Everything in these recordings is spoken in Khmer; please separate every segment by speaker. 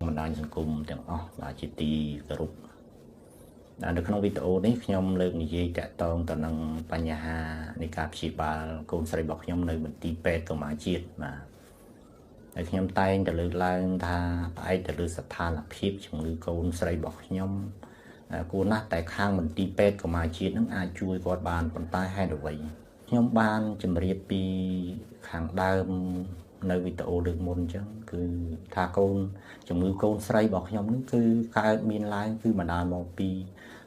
Speaker 1: បណ្ដាញសង្គមទាំងអស់បាទជាទីគោរពនៅក្នុងវីដេអូនេះខ្ញុំលើកនិយាយតាក់ទងទៅនឹងបញ្ហានៃការព្យាបាលកូនស្រីរបស់ខ្ញុំនៅមន្ទីរពេទ្យកម្ពុជាជាតិបាទហើយខ្ញុំតែងតែលើកឡើងថាផ្អែកទៅលើស្ថានភាពជំងឺកូនស្រីរបស់ខ្ញុំគួរណាស់តែខាងមន្ទីរពេទ្យកម្ពុជាជាតិនឹងអាចជួយគាត់បានប៉ុន្តែហេតុអ្វីខ្ញុំបានជម្រាបពីខាងដើមនៅវីដេអូលើកមុនអញ្ចឹងគឺថាកូនជំងឺកូនស្រីរបស់ខ្ញុំនឹងគឺកើតមានឡើងគឺបណ្ដាលមកពី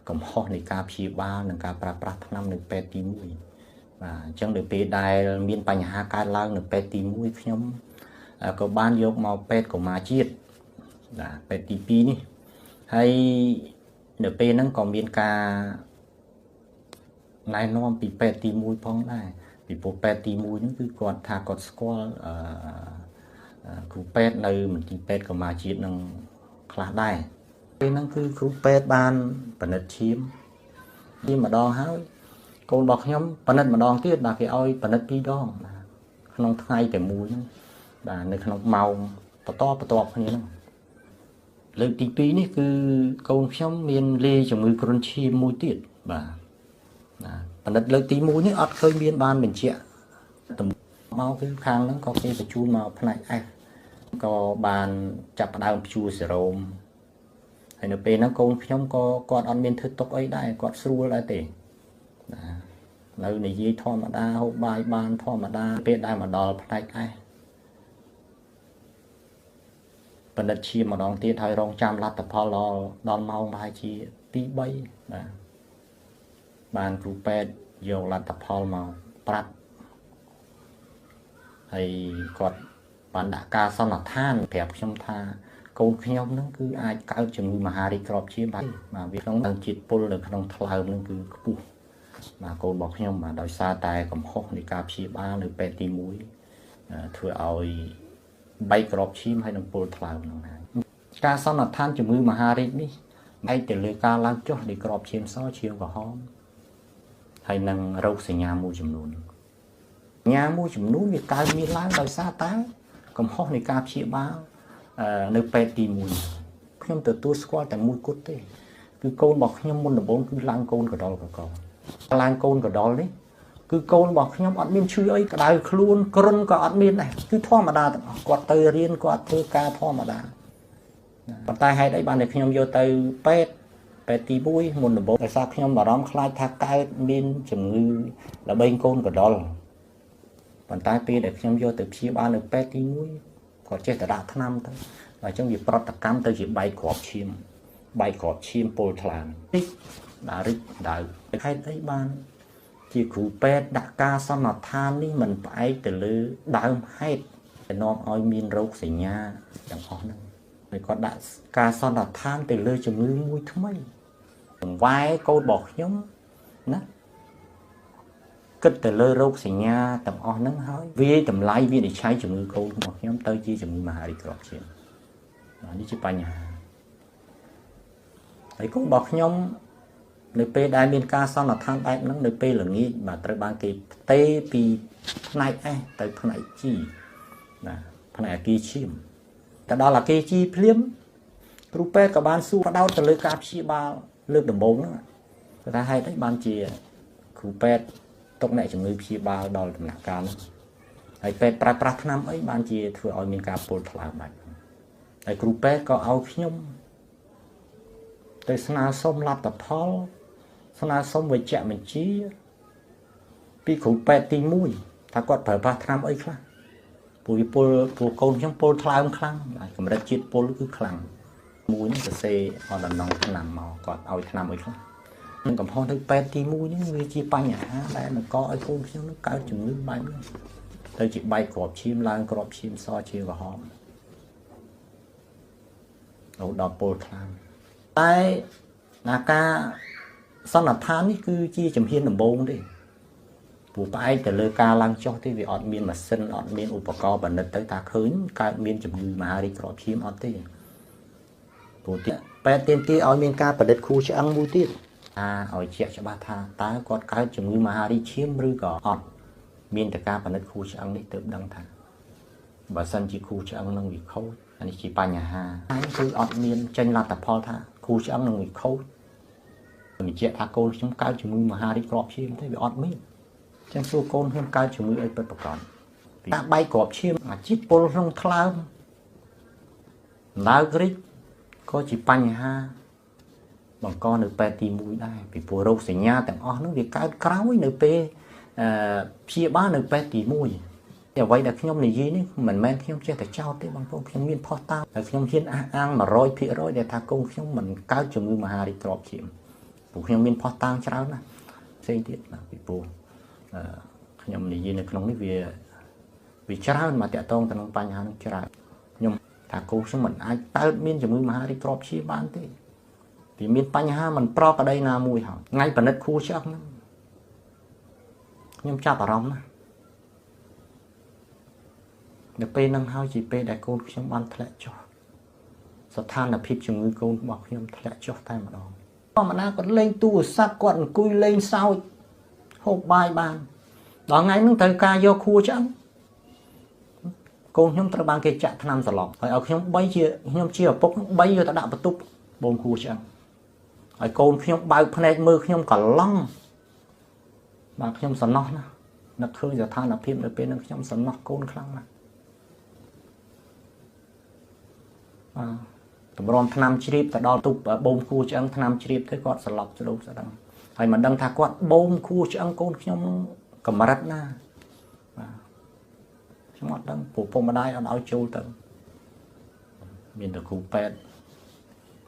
Speaker 1: កំហុសនៃការព្យាបាលនិងការប្រើប្រាស់ថ្នាំនៅពេទ្យទី1បាទអញ្ចឹងនៅពេលដែលមានបញ្ហាកើតឡើងនៅពេទ្យទី1ខ្ញុំក៏បានយកមកពេទ្យកម្ពុជាជាតិបាទពេទ្យទី2នេះហើយនៅពេលហ្នឹងក៏មានការណែនាំពីពេទ្យទី1ផងដែរពីព្រោះពេទ្យទី1ហ្នឹងគឺគាត់ថាគាត់ស្គាល់គ្រូពេទ្យនៅមន្ទីរពេទ្យកម្ពុជាជាតិនឹងខ្លះដែរពេលហ្នឹងគឺគ្រូពេទ្យបានពិនិត្យឈាមម្ដងហើយកូនរបស់ខ្ញុំពិនិត្យម្ដងទៀតបាទគេឲ្យពិនិត្យ2ដងបាទក្នុងថ្ងៃតែមួយហ្នឹងបាទនៅក្នុងម៉ោងបន្តគ្នាហ្នឹងលើកទី2នេះគឺកូនខ្ញុំមានលេជំងឺគ្រុនឈាមមួយទៀតបាទបណ្ឌិតលើកទី1នេះអត់ឃើញមានបានបញ្ជាក់មកគឺខាងហ្នឹងក៏គេបញ្ជូនមកផ្នែក F ក៏បានចាប់ផ្ដើមព្យួរសេរ៉ូមហើយនៅពេលហ្នឹងកូនខ្ញុំក៏គាត់អត់មានធ្វើទុកអីដែរគាត់ស្រួលដែរទេនៅនិយាយធម្មតាហូបបាយបានធម្មតាពេលដែលមកដល់ផ្នែក F បណ្ឌិតឈាមម្ដងទៀតហើយរងចាំលទ្ធផលដល់ម៉ោងប្រហែលជា2-3បាទបានគ្រូពេទ្យយកលទ្ធផលមកប្រាប់ហើយគាត់បានដាក់ការសន្និដ្ឋានប្រាប់ខ្ញុំថាកូនខ្ញុំហ្នឹងគឺអាចកើតជំងឺមហារីកគ្រាប់ឈាមបាទវាក្នុងជាតិពុលនៅក្នុងថ្លើមហ្នឹងគឺខ្ពស់បាទកូនរបស់ខ្ញុំបាទដោយសារតែកំហុសនៃការព្យាបាលនៅពេទ្យទី1ធ្វើឲ្យបែកគ្រាប់ឈាមហើយនឹងពុលថ្លើមហ្នឹងហើយការសន្និដ្ឋានជំងឺមហារីកនេះឯកទៅលើការឡើងចុះនៃគ្រាប់ឈាមសឈាមក្រហមហើយនឹងរោគសញ្ញាមួយចំនួនវាកើតមានឡើងដោយសារតែកំហុសនៃការព្យាបាលនៅពេទ្យទី1ខ្ញុំទទួលស្គាល់តែមួយគត់ទេគឺកូនរបស់ខ្ញុំមុនដំបូងគឺឡើងកូនកដុលឡើងកូនកដុលនេះគឺកូនរបស់ខ្ញុំអត់មានឈឺអីក្តៅខ្លួនគ្រុនក៏អត់មានដែរគឺធម្មតាទាំងអស់គាត់ទៅរៀនគាត់ធ្វើការធម្មតាប៉ុន្តែហេតុអីបានតែខ្ញុំយកទៅពេទ្យទី1មុនដំបូងដោយសារខ្ញុំបារម្ភខ្លាចថាកើតមានជំងឺល្បែងកូនកដុលប៉ុន្តែពេលដែលខ្ញុំយកទៅព្យាបាលនៅពេទ្យទី1គាត់ចេះតែដាក់ថ្នាំទៅអញ្ចឹងវាប្រតិកម្មទៅជាបែកគ្រាប់ឈាមពុលថ្លើមតិចបាទរិចដៅហេតុអីបានជាគ្រូពេទ្យដាក់ការសន្និដ្ឋាននេះមិនផ្អែកទៅលើដើមហេតុដែលនាំឲ្យមានរោគសញ្ញាទាំងអស់ហ្នឹងហើយគាត់ដាក់ការសន្និដ្ឋានទៅលើជំងឺមួយថ្មីបង្វែរកូនរបស់ខ្ញុំណាគិតទៅលើរោគសញ្ញាទាំងអស់ហ្នឹងហើយវាតម្លៃវិនិច្ឆ័យជំងឺកូនរបស់ខ្ញុំទៅជាជំងឺមហារីកគ្រាប់ឈាមនេះជាបញ្ហាហើយកូនរបស់ខ្ញុំនៅពេលដែលមានការសន្និដ្ឋានបែបហ្នឹងនៅពេលល្ងាចបាទត្រូវបានគេផ្ទេរពីផ្នែក S ទៅផ្នែក G ណាផ្នែកអគារឈាមទៅដល់អគារ G ភ្លាមគ្រូពេទ្យក៏បានសួរដោតទៅលើការព្យាបាលលើកដំបូងហ្នឹងគាត់ថាហេតុអីបានជាគ្រូពេទ្យទុកអ្នកជំងឺព្យាបាលដល់ដំណាក់កាលហ្នឹងហើយពេទ្យប្រើប្រាស់ថ្នាំអីបានជាធ្វើឲ្យមានការពុលថ្លើមបែបហ្នឹងហើយគ្រូពេទ្យក៏ឲ្យខ្ញុំទៅស្នើសុំលទ្ធផលស្នើសុំវេជ្ជបញ្ជាពីគ្រូពេទ្យទី1ថាគាត់ប្រើប្រាស់ថ្នាំអីខ្លះព្រោះកូនខ្ញុំពុលថ្លើមខ្លាំងកម្រិតជាតិពុលគឺខ្លាំងមួយនេះសរសេរអត់ដំណងថ្នាំមកគាត់ឲ្យថ្នាំអីខ្លះនឹងកំហុសនៅពេទ្យទី1នេះវាជាបញ្ហាដែលបង្កឲ្យកូនខ្ញុំនឹងកើតជំងឺបែបនេះទៅជាបែកគ្រាប់ឈាមឡើងគ្រាប់ឈាមសឈាមក្រហមដល់ពុលថ្លើមតែការសន្និដ្ឋាននេះគឺជាជំហានដំបូងទេព្រោះផ្អែកទៅលើការឡើងចុះទេវាអត់មានម៉ាស៊ីនអត់មានឧបករណ៍បណ្ឌិតទៅថាឃើញកើតមានជំងឺមហារីកគ្រាប់ឈាមអត់ទេព្រោះពេទ្យទាមទារឲ្យមានការបណ្ឌិតខួរឆ្អឹងមួយទៀតឲ្យជាក់ច្បាស់ថាតើគាត់កើតជំងឺមហារីកឈាមឬក៏អត់មានតែការបណ្ឌិតខួរឆ្អឹងនេះទើបដឹងថាបើសិនជាខួរឆ្អឹងនឹងវាខូច នេះជាបញ្ហាហើយគឺអត់មានចេញលទ្ធផលថាគ្រូឆ្អឹងនឹងវិខូចនិយាយថាកូនខ្ញុំកើតជំងឺមហារីកគ្រាប់ឈាមទេវាអត់មានចឹងសួរកូនខ្ញុំកើតជំងឺអីពិតប្រាកដតាបែកគ្រាប់ឈាមអាជីពពលក្នុងថ្លើមដើរគ្រិចក៏ជាបញ្ហាបង្កនៅពេទ្យទី1ដែរពីព្រោះរោគសញ្ញាទាំងអស់នោះវាកើតក្រោយនៅពេលព្យាបាលនៅពេទ្យទី1តែអ្វីដែលខ្ញុំនិយាយនេះមិនមែនខ្ញុំចេះតែចោទទេបងប្អូនខ្ញុំមានផុសតាមតែខ្ញុំហ៊ានអះអាង 100% ដែលថាកូនខ្ញុំមិនកើតជំងឺមហារីកគ្រាប់ឈាមព្រោះខ្ញុំមានផុសតាមច្រើនណាស់ផ្សេងទៀតណាពីព្រោះខ្ញុំនិយាយនៅក្នុងនេះវាច្រើនមកតាក់ទងទៅនឹងបញ្ហានឹងច្រើនខ្ញុំថាកូនខ្ញុំមិនអាចកើតមានជំងឺមហារីកគ្រាប់ឈាមបានទេវាមានបញ្ហាមិនប្រក្រតីណាមួយហើយថ្ងៃប៉និតគ្រូឆ្អឹងហ្នឹងខ្ញុំចាប់អារម្មណ៍ណាស់នៅពេលហ្នឹងហើយជាពេលដែលកូនខ្ញុំបានធ្លាក់ចុះស្ថានភាពជំងឺកូនរបស់ខ្ញុំធ្លាក់ចុះតែម្ដងធម្មតាគាត់លេងទូរស័ព្ទគាត់អង្គុយលេងសើចហូបបាយបានដល់ថ្ងៃហ្នឹងត្រូវការយកគ្រូឆ្អឹងកូនខ្ញុំត្រូវបានគេចាក់ថ្នាំសន្លប់ហើយឲ្យខ្ញុំជាឪពុក3យកទៅដាក់បន្ទប់បងគ្រូឆ្អឹងហើយកូនខ្ញុំបើកភ្នែកមើលខ្ញុំកឡង់បាទខ្ញុំសំណោះណានឹកឃើញស្ថានភាពនៅពេលហ្នឹងខ្ញុំសំណោះកូនខ្លាំងណាស់តម្រាំថ្នាំជ្រាបទៅដល់ទូបូមគួរឆ្អឹងថ្នាំជ្រាបទៅគាត់ស្លាប់ស្ដោកស្ដឹងហើយមិនដឹងថាគាត់បូមគួរឆ្អឹងកូនខ្ញុំកម្រិតណាបាទខ្ញុំអត់ដឹងពុកម្ដាយអត់ឲ្យចូលទៅមានតែគ្រូពេទ្យ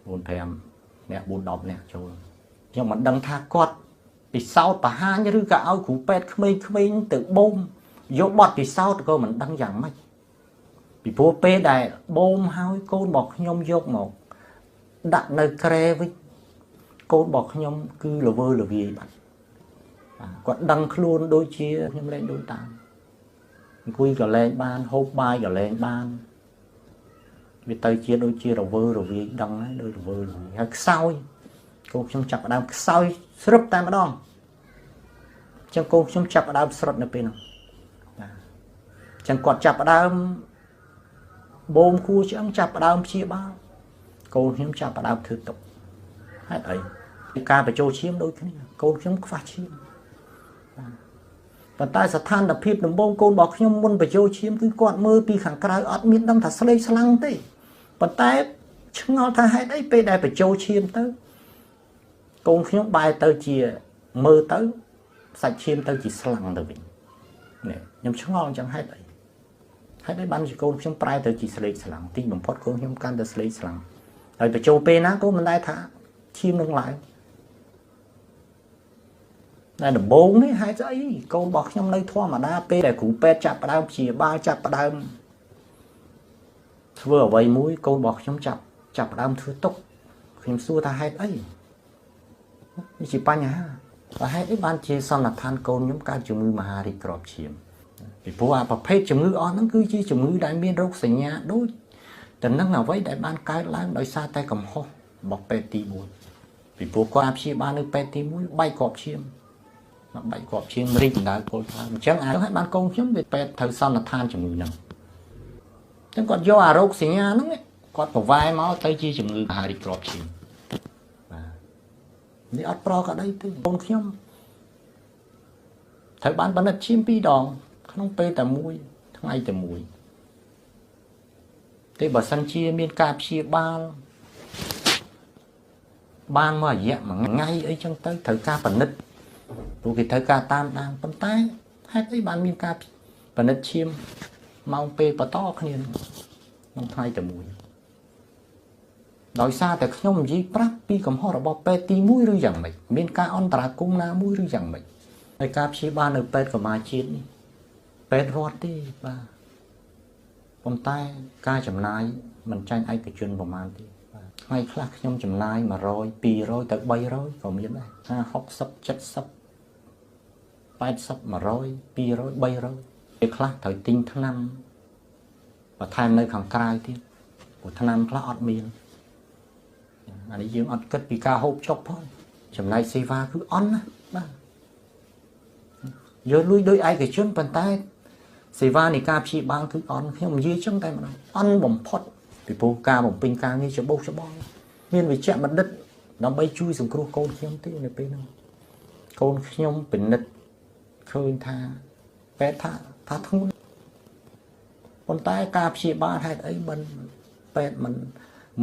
Speaker 1: 4-5អ្នក4-10អ្នកចូលខ្ញុំមិនដឹងថាគាត់ពិសោធន៍បរហាញឬក៏ឲ្យគ្រូពេទ្យក្មេងៗទៅបូមយកបទពិសោធន៍ក៏មិនដឹងយ៉ាងម៉េចពីព្រោះពេលដែលបូមហើយកូនរបស់ខ្ញុំយកមកដាក់នៅក្រែវិញកូនរបស់ខ្ញុំគឺល្វើល្វាយបាត់គាត់ដឹងខ្លួនដូចជាខ្ញុំលែងដូចតាមអង្គុយក៏លែងបានហូបបាយក៏លែងបានវាទៅជាដូចជារវើរវាយដឹងហើយដូចរវើរវាយហើយខ្សោយកូនខ្ញុំចាប់ផ្ដើមខ្សោយស្រឹបតែម្ដងអញ្ចឹងកូនខ្ញុំចាប់ផ្ដើមស្រុតនៅពេលហ្នឹងបាទអញ្ចឹងគាត់ចាប់ផ្ដើមបូមគួរឆ្អឹងចាប់ផ្ដើមព្យាបាលកូនខ្ញុំចាប់ផ្ដើមធ្វើទុកហេតុអីការបញ្ចូលឈាមដូចគ្នាកូនខ្ញុំខ្វះឈាមប៉ុន្តែស្ថានភាពដំបូងកូនរបស់ខ្ញុំមុនបញ្ចូលឈាមគឺគាត់មើលពីខាងក្រៅអត់មានដឹងថាស្លេកស្លាំងទេប៉ុន្តែឆ្ងល់ថាហេតុអីពេលដែលបញ្ចូលឈាមទៅកូនខ្ញុំបែរទៅជាមើលទៅសាច់ឈាមទៅជាស្លាំងទៅវិញនេះខ្ញុំឆ្ងល់អញ្ចឹងហេតុអីបានជាកូនខ្ញុំប្រែទៅជាស្លេកស្លាំងទីបំផុតកូនខ្ញុំកាន់តែស្លេកស្លាំងហើយបញ្ចូលពេលណាកូនមិនដែរថាឈាមនឹងឡើងតែដំបូងនេះហេតុស្អីកូនរបស់ខ្ញុំនៅធម្មតាពេលដែលគ្រូពេទ្យចាប់ផ្ដើមព្យាបាលចាប់ផ្ដើមធ្វើអ្វីមួយកូនរបស់ខ្ញុំចាប់ផ្ដើមធ្វើទុកខ្ញុំសួរថាហេតុអីនេះជាបញ្ហាតែហេតុអីបានជាសន្និដ្ឋានកូនខ្ញុំកើតជំងឺមហារីកគ្រាប់ឈាមពីព្រោះអាប្រភេទជំងឺអស់ហ្នឹងគឺជាជំងឺដែលមានរោគសញ្ញាដូចតែនឹងអ្វីដែលបានកើតឡើងដោយសារតែកំហុសរបស់ពេទ្យទី1ពីព្រោះគាត់ព្យាបាលនៅពេទ្យទី1បែកគ្រាប់ឈាមបែកគ្រាប់ឈាមរីកដណ្ដើមពលថាអញ្ចឹងអាចឲ្យបានកូនខ្ញុំវាពេទ្យត្រូវសន្និដ្ឋានជំងឺហ្នឹងអញ្ចឹងគាត់យកអារោគសញ្ញាហ្នឹងគាត់ប្រវែមកទៅជាជំងឺមហារីកគ្រាប់ឈាមបាទនេះអត់ប្រក្រតីទេកូនខ្ញុំត្រូវបានបណ្ឌិតឈាម2ដងក្នុងពេលតែមួយថ្ងៃតែមួយទេបើសិនជាមានការព្យាបាលបានមួយរយៈមួយថ្ងៃអីចឹងទៅត្រូវការបណ្ឌិតព្រោះគេត្រូវការតាមដានប៉ុន្តែហេតុអីបានមានការបណ្ឌិតឈាមម៉ោងពេលបន្តគ្នាក្នុងថ្ងៃតែមួយដោយសារតែខ្ញុំនិយាយប្រាប់ពីកំហុសរបស់ពេទ្យទី1ឬយ៉ាងម៉េចមានការអន្តរាគមន៍ណាមួយឬយ៉ាងម៉េចហើយការព្យាបាលនៅពេទ្យកម្ពុជាជាតិនេះពេទ្យរដ្ឋទេបាទប៉ុន្តែការចំណាយមិនចាញ់ឯកជនប្រហែលទេបាទថ្ងៃខ្លះខ្ញុំចំណាយ100 200ទៅ300ក៏មានដែរ50 60 70 80 100 200 300ពេលខ្លះត្រូវទិញថ្នាំបន្ថែមនៅខាងក្រៅទៀតព្រោះថ្នាំខ្លះអត់មានអានេះយើងអត់គិតពីការហូបចុកផងចំណែកសេវាគឺអន់ណាបាទយកលុយដោយឯកជនប៉ុន្តែសេវានៃការព្យាបាលគឺអន់ខ្ញុំនិយាយចឹងតែម្ដងអន់បំផុត ពីព្រោះការបំពេញការងារច្បោកច្បងមានវិជ្ជាបណ្ឌិតដើម្បីជួយសង្គ្រោះកូនខ្ញុំទេនៅពេលនោះកូនខ្ញុំពិនិត្យឃើញថាពេទ្យថាធ្ងន់ប៉ុន្តែការព្យាបាលហេតុអីមិនពេទ្យ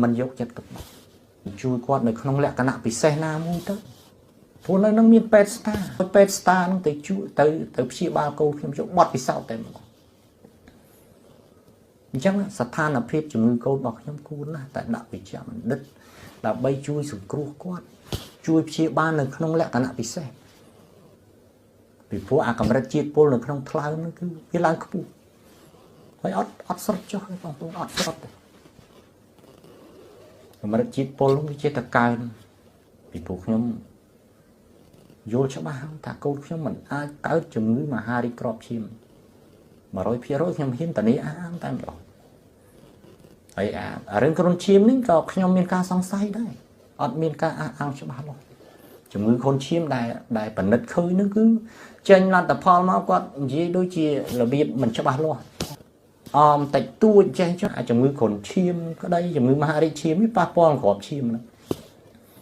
Speaker 1: មិនយកចិត្តទុកដាក់ជួយគាត់នៅក្នុងលក្ខណៈពិសេសណាមួយទៅព្រោះនៅនឹងមានពេទ្យស្តានឹងទៅជួយទៅព្យាបាលកូនខ្ញុំយកបទពិសោធន៍តែម្ដងអញ្ចឹងស្ថានភាពជំងឺកូនរបស់ខ្ញុំគួរណាស់តែដាក់វិជ្ជាបណ្ឌិតដើម្បីជួយសង្គ្រោះគាត់ជួយព្យាបាលនៅក្នុងលក្ខណៈពិសេសពីព្រោះអាកម្រិតជាតិពុលនៅក្នុងថ្លើមនោះគឺវាឡើងខ្ពស់ហើយអត់ស្រត់ចុះបងប្អូនអត់ស្រត់ទេកម្រិតជាតិពុលនោះវាជាតកើនពីព្រោះខ្ញុំយល់ច្បាស់ថាកូនខ្ញុំមិនអាចកើតជំងឺមហារីកគ្រាប់ឈាម 100% ខ្ញុំហ៊ានតានីអាងតែម្ដងហើយរឿងគ្រុនឈាមនេះក៏ខ្ញុំមានការសង្ស័យដែរអត់មានការអះអាងច្បាស់លាស់ជំងឺគ្រុនឈាមដែលប៉និតឃើញនោះគឺចេញលទ្ធផលមកគាត់និយាយដូចជារបៀបមិនច្បាស់លាស់តិចតួចចេះចុះជំងឺគ្រុនឈាមក្តីជំងឺមហារីកឈាមនេះប៉ះពាល់គ្រាប់ឈាមហ្នឹង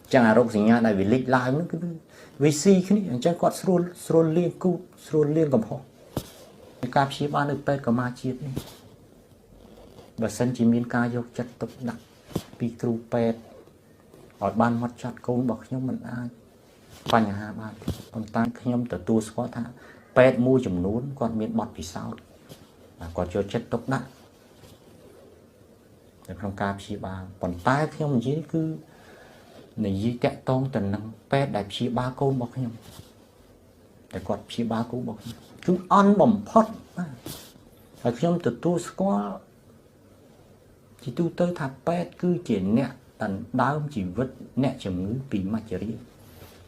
Speaker 1: អញ្ចឹងអារោគសញ្ញាដែលវាលេចឡើងនោះគឺវាស៊ីគ្នាអញ្ចឹងគាត់ស្រួលលៀងគូតស្រួលលៀងកំហុសការព្យាបាលនៅពេទ្យកម្មាជាតិនេះបើសិនជាមានការយកចិត្តទុកដាក់ពីគ្រូពេទ្យឲ្យបានហ្មត់ចត់កូនរបស់ខ្ញុំមិនអាចបញ្ហាបានប៉ុន្តែខ្ញុំទទួលស្គាល់ថាពេទ្យមួយចំនួនគាត់មានបទពិសោធន៍គាត់យកចិត្តទុកដាក់នៅក្នុងការព្យាបាលប៉ុន្តែខ្ញុំនិយាយគឺនិយាយតាក់ទងទៅនឹងពេទ្យដែលព្យាបាលកូនរបស់ខ្ញុំតែគាត់ព្យាបាលកូនរបស់ខ្ញុំគឺអន់បំផុតហើយខ្ញុំទទួលស្គាល់ជាទូទៅថាពេទ្យគឺជាអ្នកដណ្ដើមជីវិតអ្នកជំងឺពីមច្ចរា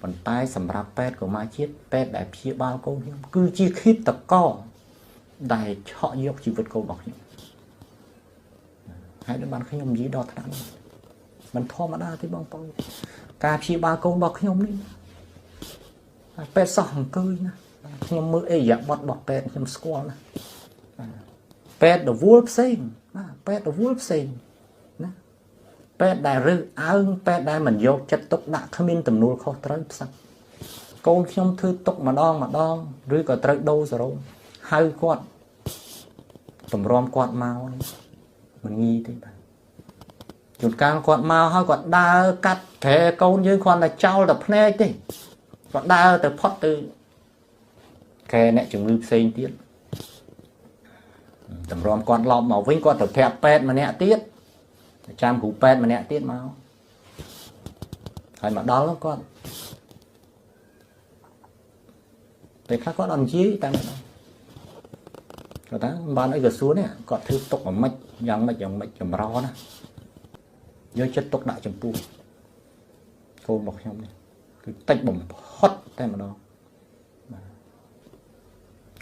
Speaker 1: ប៉ុន្តែសម្រាប់ពេទ្យកម្មាជាតិពេទ្យដែលព្យាបាលកូនខ្ញុំគឺជាឃាតករដែលឆក់យកជីវិតកូនរបស់ខ្ញុំហើយដល់បានខ្ញុំនិយាយដល់ថ្នាក់នេះមិនធម្មតាទេបងប្អូនការព្យាបាលកូនរបស់ខ្ញុំនេះពេទ្យសោះអង្គុយណាខ្ញុំមើលអេយ៉ាបត់របស់ពេទ្យខ្ញុំស្គាល់ណាពេទ្យរវល់ផ្សេងណាពេទ្យរវល់ផ្សេងណាពេទ្យដែលរើសអើងពេទ្យដែលមិនយកចិត្តទុកដាក់គ្មានទំនួលខុសត្រូវផ្សឹកកូនខ្ញុំធ្វើទុកម្ដងឬក៏ត្រូវដូរសរោមហៅគាត់តម្រាំគាត់មកមិនងាយទេបាទជួនកាលគាត់មកហើយគាត់ដើរកាត់ត្រែកូនយើងគាត់តែចោលតែភ្នែកទេគាត់ដើរទៅផុតទៅកែអ្នកជំងឺផ្សេងទៀតតម្រាំគាត់ឡប់មកវិញគាត់ទៅប្រាប់ពេទ្យម្នាក់ទៀតចាំគ្រូពេទ្យម្នាក់ទៀតមកហើយមកដល់គាត់ពេលខ្លះគាត់អត់និយាយតែម្ដងគាត់ថាបានអីក៏សួរនេះគាត់ធ្វើទុកអាម៉េចយ៉ាងម៉េចចម្រោណាយកចិត្តទុកដាក់ចំពោះកូនរបស់ខ្ញុំនេះគឺតិចបំផុតតែម្ដង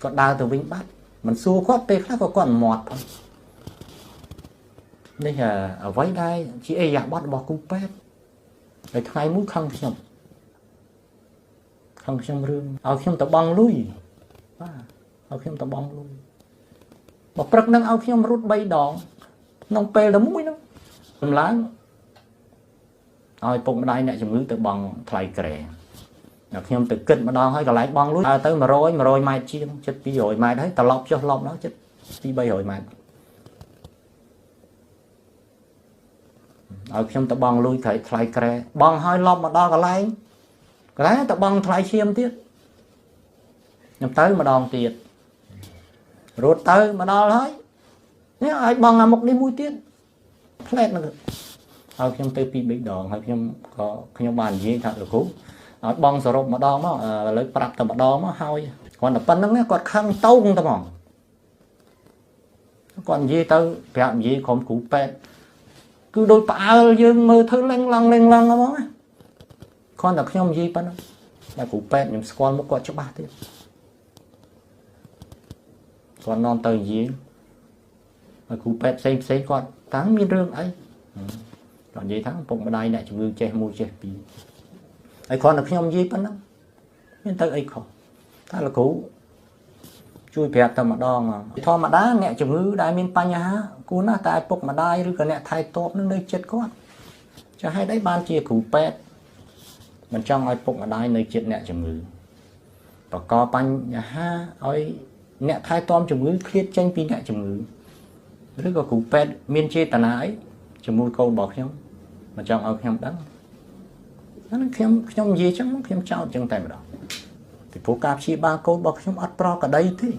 Speaker 1: គាត់ដើរទៅវិញបាត់មិនសួរគាត់ពេលខ្លះក៏គាត់មាត់ផងនេះអ្វីដែលជាអេយ៉ាបត់របស់គ្រូពេទ្យហើយថ្ងៃមួយខឹងខ្ញុំរឿងឲ្យខ្ញុំទៅបង់លុយបាទឲ្យខ្ញុំទៅបង់លុយមកព្រឹកនឹងឲ្យខ្ញុំរត់3ដងក្នុងពេលតែមួយហ្នឹងសម្លឹងឲ្យពុកម្ដាយអ្នកជំងឺទៅបង់ថ្លៃក្រែដល់ខ្ញុំទៅគិតម្ដងហើយកន្លែងបង់លុយដើរទៅ100ម៉ែត្រជាងជិត200ម៉ែត្រហើយត្រឡប់ចុះឡប់ដល់ជិត200-300ម៉ែត្រឲ្យខ្ញុំទៅបង់លុយថ្លៃក្រែបង់ហើយឡប់មកដល់កន្លែងទៅបង់ថ្លៃឈាមទៀតខ្ញុំទៅម្ដងទៀតរត់ទៅមកដល់ហើយនេះឲ្យបង់អាមុខនេះមួយទៀតផ្លែតនឹងឲ្យខ្ញុំទៅ2-3ដងហើយខ្ញុំបាននិយាយថាលោកគ្រូឲ្យបងសរុបម្ដងមកឥឡូវប្រាប់តែម្ដងមកហើយគាត់តែប៉ុណ្្នឹងគាត់ខឹងតោងតែហ្មងគាត់និយាយទៅប្រាប់និយាយក្រុមគ្រូពេទ្យគឺដូចផ្អើលយើងមើលធ្វើលេងឡងហ្មងណាគាត់តែខ្ញុំនិយាយប៉ុណ្ណឹងតែគ្រូពេទ្យខ្ញុំស្គាល់មុខគាត់ច្បាស់ទៀតគាត់នាំទៅនិយាយហើយគ្រូពេទ្យផ្សេងគាត់តាំងមានរឿងអីគាត់និយាយថាពុកម្ដាយអ្នកជំងឺចេះ1ចេះ2ហើយគ្រាន់តែខ្ញុំនិយាយប៉ុណ្ណឹងមានទៅអីខុសតែលោកគ្រូ ជួយប្រាប់តែម្ដងធម្មតាអ្នកជំងឺដែលមានបញ្ហាគួរណាស់តែឪពុកម្ដាយឬក៏អ្នកថែទាំនឹងនៅចិត្តគាត់ចាហេតុអីបានជាគ្រូពេទ្យមិនចង់ឲ្យពុកម្ដាយនៅចិត្តអ្នកជំងឺបកកបញ្ហាឲ្យអ្នកថែទាំជំងឺឃ្លាតចេញពីអ្នកជំងឺឬក៏គ្រូពេទ្យមានចេតនាអីជាមួយកូនរបស់ខ្ញុំមិនចង់ឲ្យខ្ញុំដឹងអានឹងខ្ញុំនិយាយចឹងខ្ញុំចោទចឹងតែម្ដងពីព្រោះការព្យាបាលកូនរបស់ខ្ញុំអត់ប្រក្រតីទេ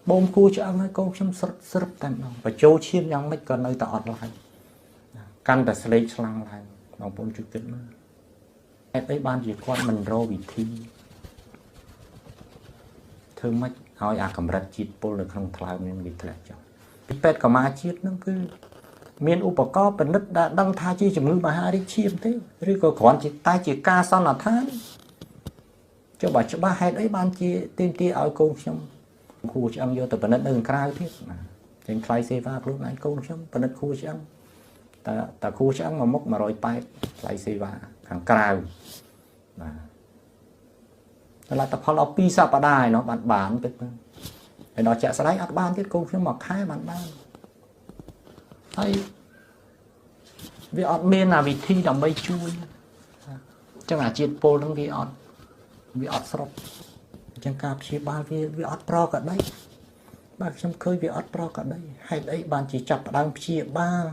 Speaker 1: បូមគួរឆ្អឹងឲ្យកូនខ្ញុំស្រឹបតែម្ដងបញ្ចូលឈាមយ៉ាងម៉េចក៏នៅតែអត់ឡើយកាន់តែស្លេកឆ្លាំងឡើងបងប្អូនជួយគិតមើលហេតុអីបានជាគាត់មិនរកវិធីធ្វើម៉េចឲ្យអាកម្រិតជាតិពុលនៅក្នុងថ្លើមនេះវាធ្លាក់ចុះពីពេទ្យកម្មាជាតិហ្នឹងគឺមានឧបករណ៍ពិនិត្យដែលដឹងថាជាជំងឺមហារីកឈាមទេឬក៏គ្រាន់តែជាការសន្និដ្ឋានចុះបើច្បាស់ហេតុអីបានជាទាមទារឲ្យកូនខ្ញុំគួរឆ្អឹងយកទៅពិនិត្យនៅក្រៅទៀតណាចេញថ្លៃសេវាខ្លួនឯងកូនខ្ញុំពិនិត្យគួរឆ្អឹងតែគួរឆ្អឹងមួយមុខ180ថ្លៃសេវាខាងក្រៅបាទលទ្ធផលដល់2សប្តាហ៍ឯណោះបានទៅហើយដល់ចាក់ស្ដែងអត់បានទៀតកូនខ្ញុំមួយខែបានហើយវាអត់មានវិធីដើម្បីជួយអញ្ចឹងអាជាតិពុលហ្នឹងវាអត់ស្រុតអញ្ចឹងការព្យាបាលវាអត់ប្រក្រតីបាទខ្ញុំឃើញវាអត់ប្រក្រតីហេតុអីបានជាចាប់ផ្ដើមព្យាបាល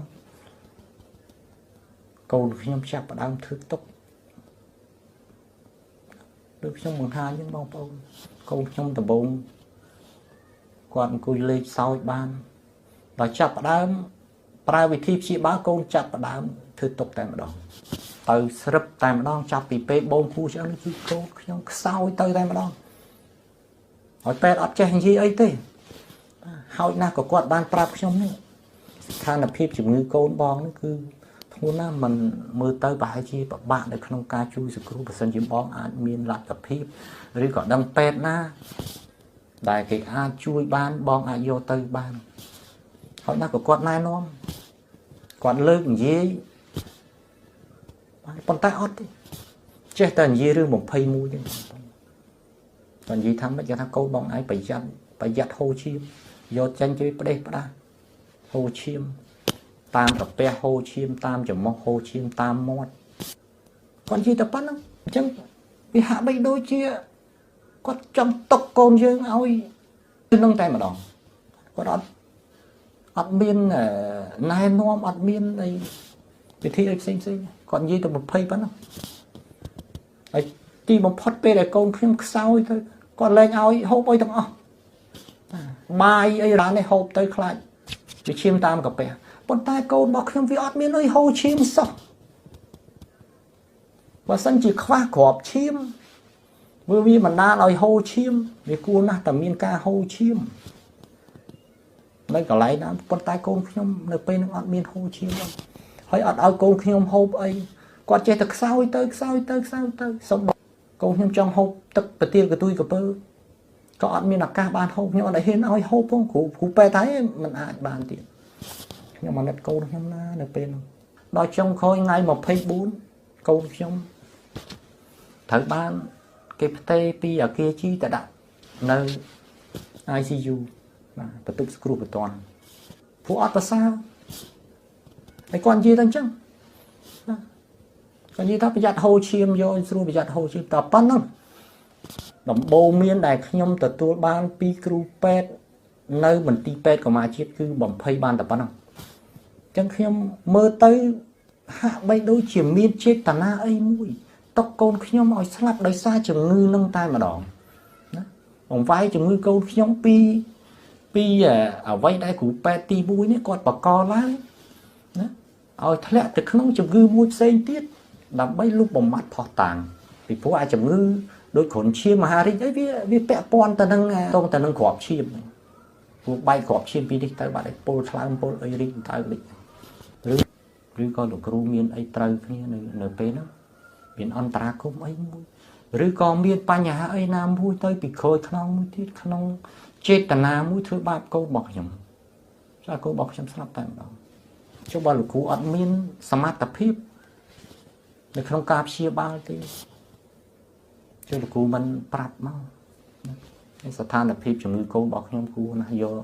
Speaker 1: កូនខ្ញុំចាប់ផ្ដើមធ្វើទុកដូចខ្ញុំបង្ហាញហ្នឹងបងប្អូនកូនខ្ញុំដំបូងគាត់អង្គុយលេខសើចបានដល់ចាប់ផ្ដើមប្រើវិធីព្យាបាលកូនចាប់ផ្ដើមធ្វើទុកតែម្ដងទៅស្រឹបតែម្ដងចាប់ពីពេលបូមគូឆ្អឹងគឺកូនខ្ញុំខ្សោយទៅតែម្ដងហើយពេទ្យអត់ចេះនិយាយអីទេហើយណាស់ក៏គាត់បានប្រាប់ខ្ញុំនេះស្ថានភាពជំងឺកូនបងនេះគឺធ្ងន់ណាស់មិនមើលទៅប្រហែលជាពិបាកនៅក្នុងការជួយសង្គ្រោះបើសិនជាបងអាចមានលទ្ធភាពឬក៏ដឹងពេទ្យណាដែលគេអាចជួយបានបងអាចយកទៅបានហើយណាស់ក៏គាត់ណែនាំគាត់លើកនិយាយប៉ុន្តែអត់ទេចេះតែនិយាយរឿង21ទេគាត់និយាយថាម៉េចគេថាកូនបងឯងប្រយ័ត្នហូរឈាមយកចេញជួយផ្ដេសផ្ដាស់ហូរឈាមតាមកាពះហូរឈាមតាមច្រមុះហូរឈាមតាមមាត់គាត់និយាយតែប៉ុណ្្នឹងអញ្ចឹងវាហាក់បីដូចជាគាត់ចង់ຕົកកូនយើងឲ្យនឹងតែម្ដងគាត់អត់មានណែនាំអត់មានអីវិធីអីផ្សេងគាត់និយាយតែ20ប៉ុណ្ណឹងហើយទីបំផុតពេលដែលកូនខ្ញុំខ្សោយទៅគាត់លែងឲ្យហូបអីទាំងអស់បាយអីរ៉ាននេះហូបទៅខ្លាចវាឈាមតាមកាពះប៉ុន្តែកូនរបស់ខ្ញុំវាអត់មានអីហូរឈាមសោះបើសិនជាខ្វះគ្រាប់ឈាមវាបណ្ដាលឲ្យហូរឈាមវាគួរណាស់តែមានការហូរឈាមនៅកន្លែងណាប៉ុន្តែកូនខ្ញុំនៅពេលហ្នឹងអត់មានហូរឈាមទេហើយអត់ឲ្យកូនខ្ញុំហូបអីគាត់ចេះតែខ្សោយទៅសុំកូនខ្ញុំចង់ហូបទឹកប្រទាលកទួយកពើក៏អត់មានឱកាសបានហូបខ្ញុំអត់ហ៊ានឲ្យហូបផងគ្រូពេទ្យតែមិនអាចបានទៀតខ្ញុំអាណិតកូនខ្ញុំណានៅពេលហ្នឹងដល់ចុងក្រោយថ្ងៃ24កូនខ្ញុំត្រូវបានគេផ្ទេរពីអាគារជីទៅដាក់នៅ ICU បាទបន្ទប់សង្គ្រោះបន្ទាន់ព្រោះអត់ប្រសើរហើយគាត់និយាយតែអញ្ចឹងណាគាត់និយាយថាប្រយ័ត្នហូរឈាមយកស្រួលប្រយ័ត្នហូរឈាមតែប៉ុណ្្នឹងដំបូងមានដែលខ្ញុំទទួលបានពីគ្រូពេទ្យនៅមន្ទីរពេទ្យកម្មាជាតិគឺ20បានតែប៉ុណ្្នឹងអញ្ចឹងខ្ញុំមើលទៅហាក់បីដូចជាមានចេតនាអីមួយຕົកកូនខ្ញុំឲ្យស្លាប់ដោយសារជំងឺនឹងតែម្ដងណាបង្វែរជំងឺកូនខ្ញុំពីអ្វីដែលគ្រូពេទ្យទី1នេះគាត់បកកឡើងណាឲ្យធ្លាក់ទៅក្នុងជំងឺមួយផ្សេងទៀតដើម្បីលុបបំបាត់ផុសតាងពីព្រោះអាជំងឺដូចគ្រុនឈាមមហារីកអីវាពាក់ព័ន្ធទៅនឹងគ្រាប់ឈាមព្រោះបែកគ្រាប់ឈាមពីនេះទៅបាត់ឲ្យពុលថ្លើមពុលអីរីកទៅរីកឬក៏លោកគ្រូមានអីត្រូវគ្នានៅពេលហ្នឹងមានអន្តរាគមអីមួយឬក៏មានបញ្ហាអីណាមួយទៅពីក្រោយខ្នងមួយទៀតក្នុងចេតនាមួយធ្វើបាបកូនរបស់ខ្ញុំចាកូនរបស់ខ្ញុំស្លាប់តែម្ដងចុះបើលោកគ្រូអត់មានសមត្ថភាពនៅក្នុងការព្យាបាលទេចុះលោកគ្រូមិនប្រាប់មក ស្ថានភាពជំងឺកូនរបស់ខ្ញុំគួរណាស់យក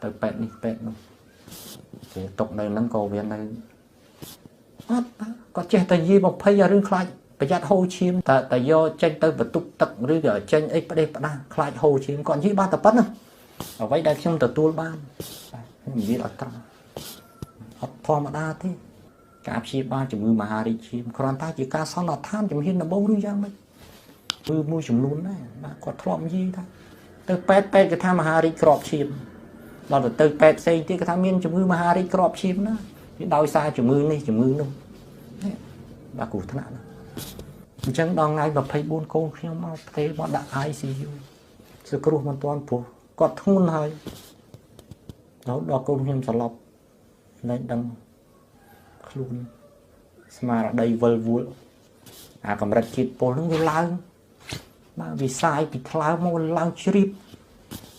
Speaker 1: ទៅពេទ្យនេះពេទ្យនោះគេຕົកនៅហ្នឹងក៏វានៅអត់គាត់ចេះតែនិយាយ20រឿងខ្លាចប្រយ័ត្នហូរឈាមតែយកចេញទៅបន្ទប់ទឹកឬក៏ចេញអីផ្ដេសផ្ដាស់ខ្លាចហូរឈាមគាត់និយាយបានតែប៉ុណ្្នឹងអ្វីដែលខ្ញុំទទួលបានខ្ញុំនិយាយអត់ត្រង់អត់ធម្មតាទេការព្យាបាលជំងឺមហារីកឈាមគ្រាន់តែជាការសន្និដ្ឋានជំហានដំបូងឬយ៉ាងម៉េចគឺមួយចំនួនដែរបាទគាត់ធ្លាប់និយាយថាទៅពេទ្យគេថាមហារីកក្របឈាមដល់ទៅពេទ្យផ្សេងទៀតគេថាមានជំងឺមហារីកក្របឈាមណាវាដោយសារជំងឺនេះជំងឺនោះបាទគ្រោះថ្នាក់ណាអញ្ចឹងដល់ថ្ងៃ24កូនខ្ញុំមកផ្ទេមកដាក់ ICU សង្គ្រោះមិនទាន់ព្រោះគាត់ធ្ងន់ហើយដល់កូនខ្ញុំសន្លប់លែងដឹងខ្លួនស្មារតីវិលវល់អាកម្រិតជាតិពុលហ្នឹងវាឡើងបាទវាសាយពីថ្លើមមកឡើងជ្រាប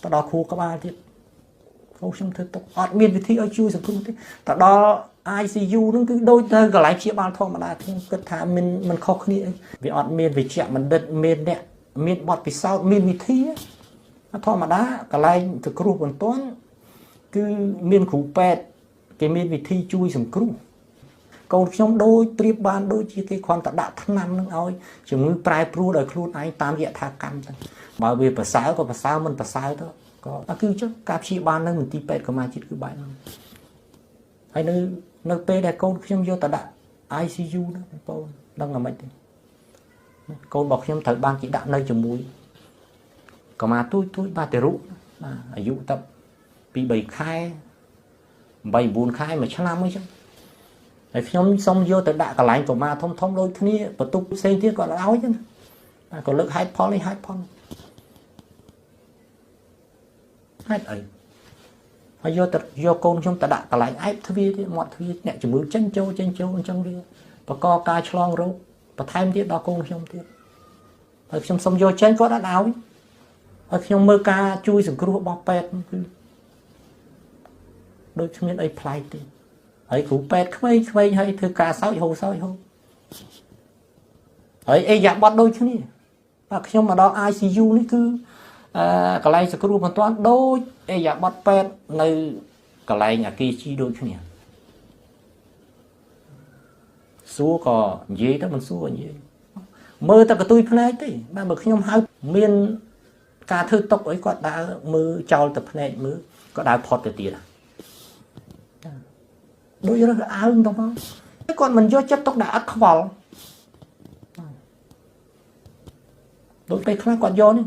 Speaker 1: ទៅដល់ខួរក្បាលទៀតកូនខ្ញុំធ្វើទុកអត់មានវិធីឲ្យជួយសង្គ្រោះទេទៅដល់ ICU ហ្នឹងគឺដូចទៅកន្លែងព្យាបាលធម្មតាខ្ញុំគិតថាមិនខុសគ្នាអីវាអត់មានវិជ្ជបណ្ឌិតមានអ្នកមានបទពិសោធន៍មានវិធីធម្មតាកន្លែងសង្គ្រោះបន្ទាន់គឺមានគ្រូពេទ្យគេមានវិធីជួយសង្គ្រោះកូនខ្ញុំដូចប្រៀបបានដូចជាគេគ្រាន់តែដាក់ថ្នាំនឹងឲ្យជំងឺប្រែប្រួលដោយខ្លួនឯងតាមយថាកម្មទៅបើវាប្រសើរក៏ប្រសើរមិនប្រសើរទៅក៏គឺចឹងការព្យាបាលនៅមន្ទីរពេទ្យកម្ពុជាគឺបែបហ្នឹងហើយនៅពេលដែលកូនខ្ញុំយកទៅដាក់ ICU ណាបងប្អូនដឹងតែមិនទេកូនរបស់ខ្ញុំត្រូវបានគេដាក់នៅជាមួយកម្មាទូចបាទតិរុបាទអាយុតែ2 3ខែ8 9ខែ1ឆ្នាំអីចឹងហើយខ្ញុំសុំយកទៅដាក់កន្លែងកម្មាធំដូចគ្នាបន្ទប់ផ្សេងទៀតគាត់ឲ្យចឹងបាទក៏លើកហេតុផលនេះហេតុផលហេតុអីហើយយកកូនខ្ញុំទៅដាក់កន្លែងឯបទ្វារទៀតមាត់ទ្វារអ្នកជំងឺចេញចូលអញ្ចឹងវាបកកការឆ្លងរោគបន្ថែមទៀតដល់កូនខ្ញុំទៀតហើយខ្ញុំសុំយកចេញគាត់អត់ឲ្យហើយខ្ញុំមើលការជួយសង្គ្រោះរបស់ពេទ្យគឺដូចគ្មានអីប្លែកទេហើយគ្រូពេទ្យក្មេងហើយធ្វើការសោចហូរហើយអេយ៉ាបត់ដូចគ្នាបាទខ្ញុំមកដល់ ICU នេះគឺកន្លែងសង្គ្រោះបន្ទាន់ដូចអេយ៉ាបត់ពេទ្យនៅកន្លែងអាគីជីដូចគ្នាសួរក៏និយាយទៅមិនសួរនិយាយមើលតែកតុយភ្នែកទេបាទបើខ្ញុំហៅមានការធ្វើຕົកអីគាត់ដើរមើលចោលតែភ្នែកមើលគាត់ដើរផុតទៅទៀតដូចរើសអើងទៅមកគាត់មិនយកចិត្តទុកដាក់អត់ខ្វល់ដូចពេលខ្លះគាត់យកនេះ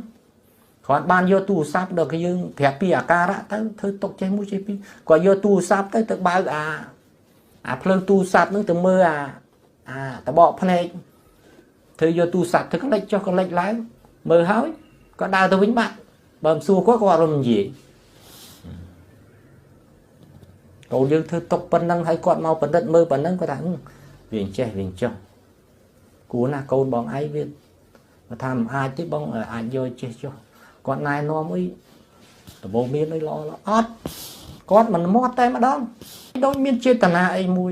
Speaker 1: គ្រាន់បានយកទូរស័ព្ទដល់គេយើងប្រាប់ពីអាការៈទៅធ្វើຕົកចេះមួយចេះពីរគាត់យកទូរស័ព្ទទៅបើកអាភ្លើងទូរស័ព្ទនឹងទៅមើលអាតបកភ្នែកធ្វើយកទូរស័ព្ទទៅក្លេចចុះក្លេចឡើងមើលហើយគាត់ដើរទៅវិញបាត់បើមិនសួរគាត់រំនិយាយកូនយើងធ្វើຕົកប៉ុណ្ណឹងហើយគាត់មកបណ្ឌិតមើលប៉ុណ្ណឹងគាត់ថាវាចេះចុះគួរណាកូនបងឯងវាថាមិនអាចទេបងអាចយកចេះចុះគាត់ណែនាំអីដំបូងមានអីល្អអត់គាត់មិនមាត់តែម្ដងដូចមានចេតនាអីមួយ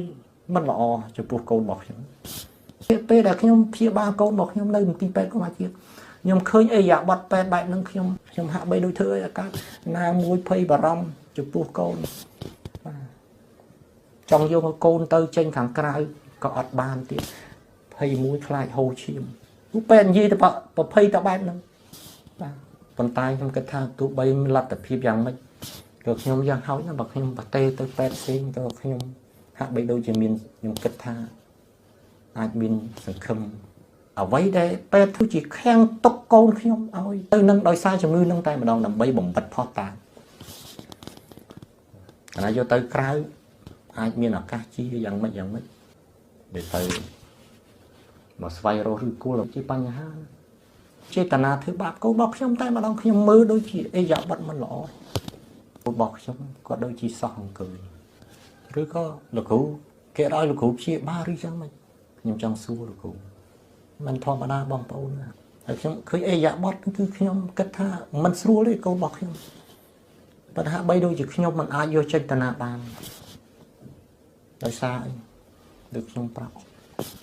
Speaker 1: មិនល្អចំពោះកូនរបស់ខ្ញុំពេលដែលខ្ញុំព្យាបាលកូនរបស់ខ្ញុំនៅមន្ទីរពេទ្យកម្ពុជាខ្ញុំឃើញអីយ៉ាបត់ពេទ្យបែបហ្នឹងខ្ញុំហាក់បីដូចធ្វើអីអាការណាមួយភ័យបារម្ភចំពោះកូនចង់យកកូនទៅចេញខាងក្រៅក៏អត់បានទៀត21ខ្លាចហូរឈាមពួកពេទ្យនិយាយទៅប្រភ័យទៅបែបហ្នឹងបាទប៉ុន្តែខ្ញុំគិតថាទោះបីលទ្ធភាពយ៉ាងម៉េចក៏ខ្ញុំយ៉ាងហោចណាបើខ្ញុំប្រទេសទៅពេទ្យផ្សេងក៏ខ្ញុំហាក់បីដូចជាមានខ្ញុំគិតថាអាចមានសង្ឃឹមអ្វីដែលពេទ្យធ្វើជាខាំងទុកកូនខ្ញុំឲ្យទៅនឹងដោយសារជំងឺនឹងតែម្ដងដើម្បីបំបិតផុសតាអាយកទៅក្រៅអាចមានឱកាសជាយ៉ាងម៉េចដែលទៅមកស្វែងរកឬគល់ជាបញ្ហាចេតនាធ្វើបាបកូនរបស់ខ្ញុំតែម្ដងខ្ញុំមើលដូចជាអេយ៉ាបត់មិនល្អកូនរបស់ខ្ញុំគាត់ដូចជាសោះអង្គើឬក៏លោកគ្រូគេឲ្យលោកគ្រូព្យាបាលឬយ៉ាងម៉េចខ្ញុំចង់សួរលោកគ្រូមិនធម្មតាបងប្អូនណាហើយខ្ញុំឃើញអេយ៉ាបត់គឺខ្ញុំគិតថាមិនស្រួលទេកូនរបស់ខ្ញុំប៉ុន្តែបីដូចជាខ្ញុំមិនអាចយកចេតនាបានដោយសារអីដូចខ្ញុំប្រាប់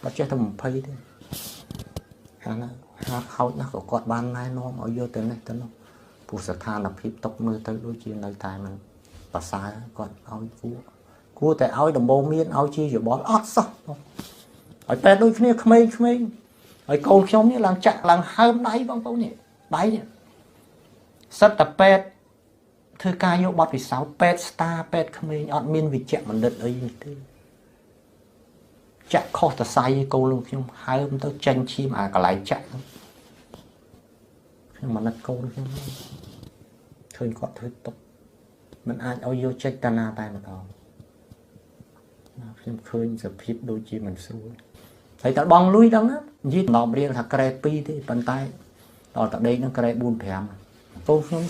Speaker 1: អត់ចេះតែ20ទេហាហោចណាស់ក៏គាត់បានណែនាំឲ្យយកទៅនេះទៅនោះ ពុសថានភាពຕົកមើលទៅដូចជានៅតែมันប្រសើរគាត់ឲ្យគួរតែឲ្យដំបូងមានឲ្យជាយោបល់អត់សោះឲ្យតែដូចគ្នាក្មេងឲ្យកូនខ្ញុំនេះឡើងចាក់ឡើងហើមដៃបងប្អូននេះដៃនេះសិតតែពេទ្យធ្វើការយកបទពិសោធន៍ពេទ្យស្តាពេទ្យក្មេងអត់មានវិជ្ជបណ្ឌិតអីទេចាក់ខុសតសៃឲ្យកូនលោកខ្ញុំហើមទៅចាញ់ឈាមអាកន្លែងចាក់ខ្ញុំមិននឹកកូនខ្ញុំឃើញគាត់ធ្វើຕົកមិនអាចឲ្យយកចេតនាតែម្ដងខ្ញុំឃើញសភាពដូចជាមិនស្រួលហើយតើបងលុយដឹងណានិយាយដំណរៀលថាក្រែ2ទេប៉ុន្តែដល់តដេកនឹងក្រែ4 5កូនខ្ញុំ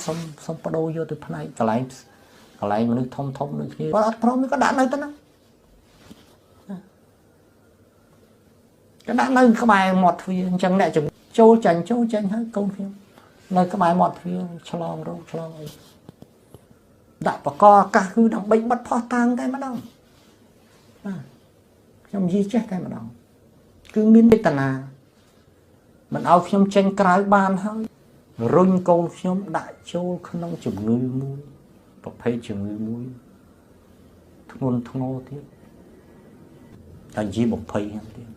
Speaker 1: សុំបដូរយកទៅផ្នែកកន្លែងមនុស្សធំដូចគ្នាគាត់អត់ព្រមក៏ដាក់នៅទៅហ្នឹងក៏ដាក់នៅក្បែរមាត់ទ្វារអញ្ចឹងអ្នកចូលចាញ់ហើយកូនខ្ញុំនៅក្បែរមាត់ទ្វារឆ្លងរោគឆ្លងអីដាក់បកអាកាសគឺដើម្បីបិទផោះតាំងតែម្ដងបាទខ្ញុំនិយាយចេះតែម្ដងគឺមានវេទនាមិនឲ្យខ្ញុំចេញក្រៅបានហើយរុញកូនខ្ញុំដាក់ចូលក្នុងជំងឺមួយប្រភេទជំងឺមួយធ្ងន់ធ្ងរទៀតតែនិយាយ20ហ្នឹងទៀត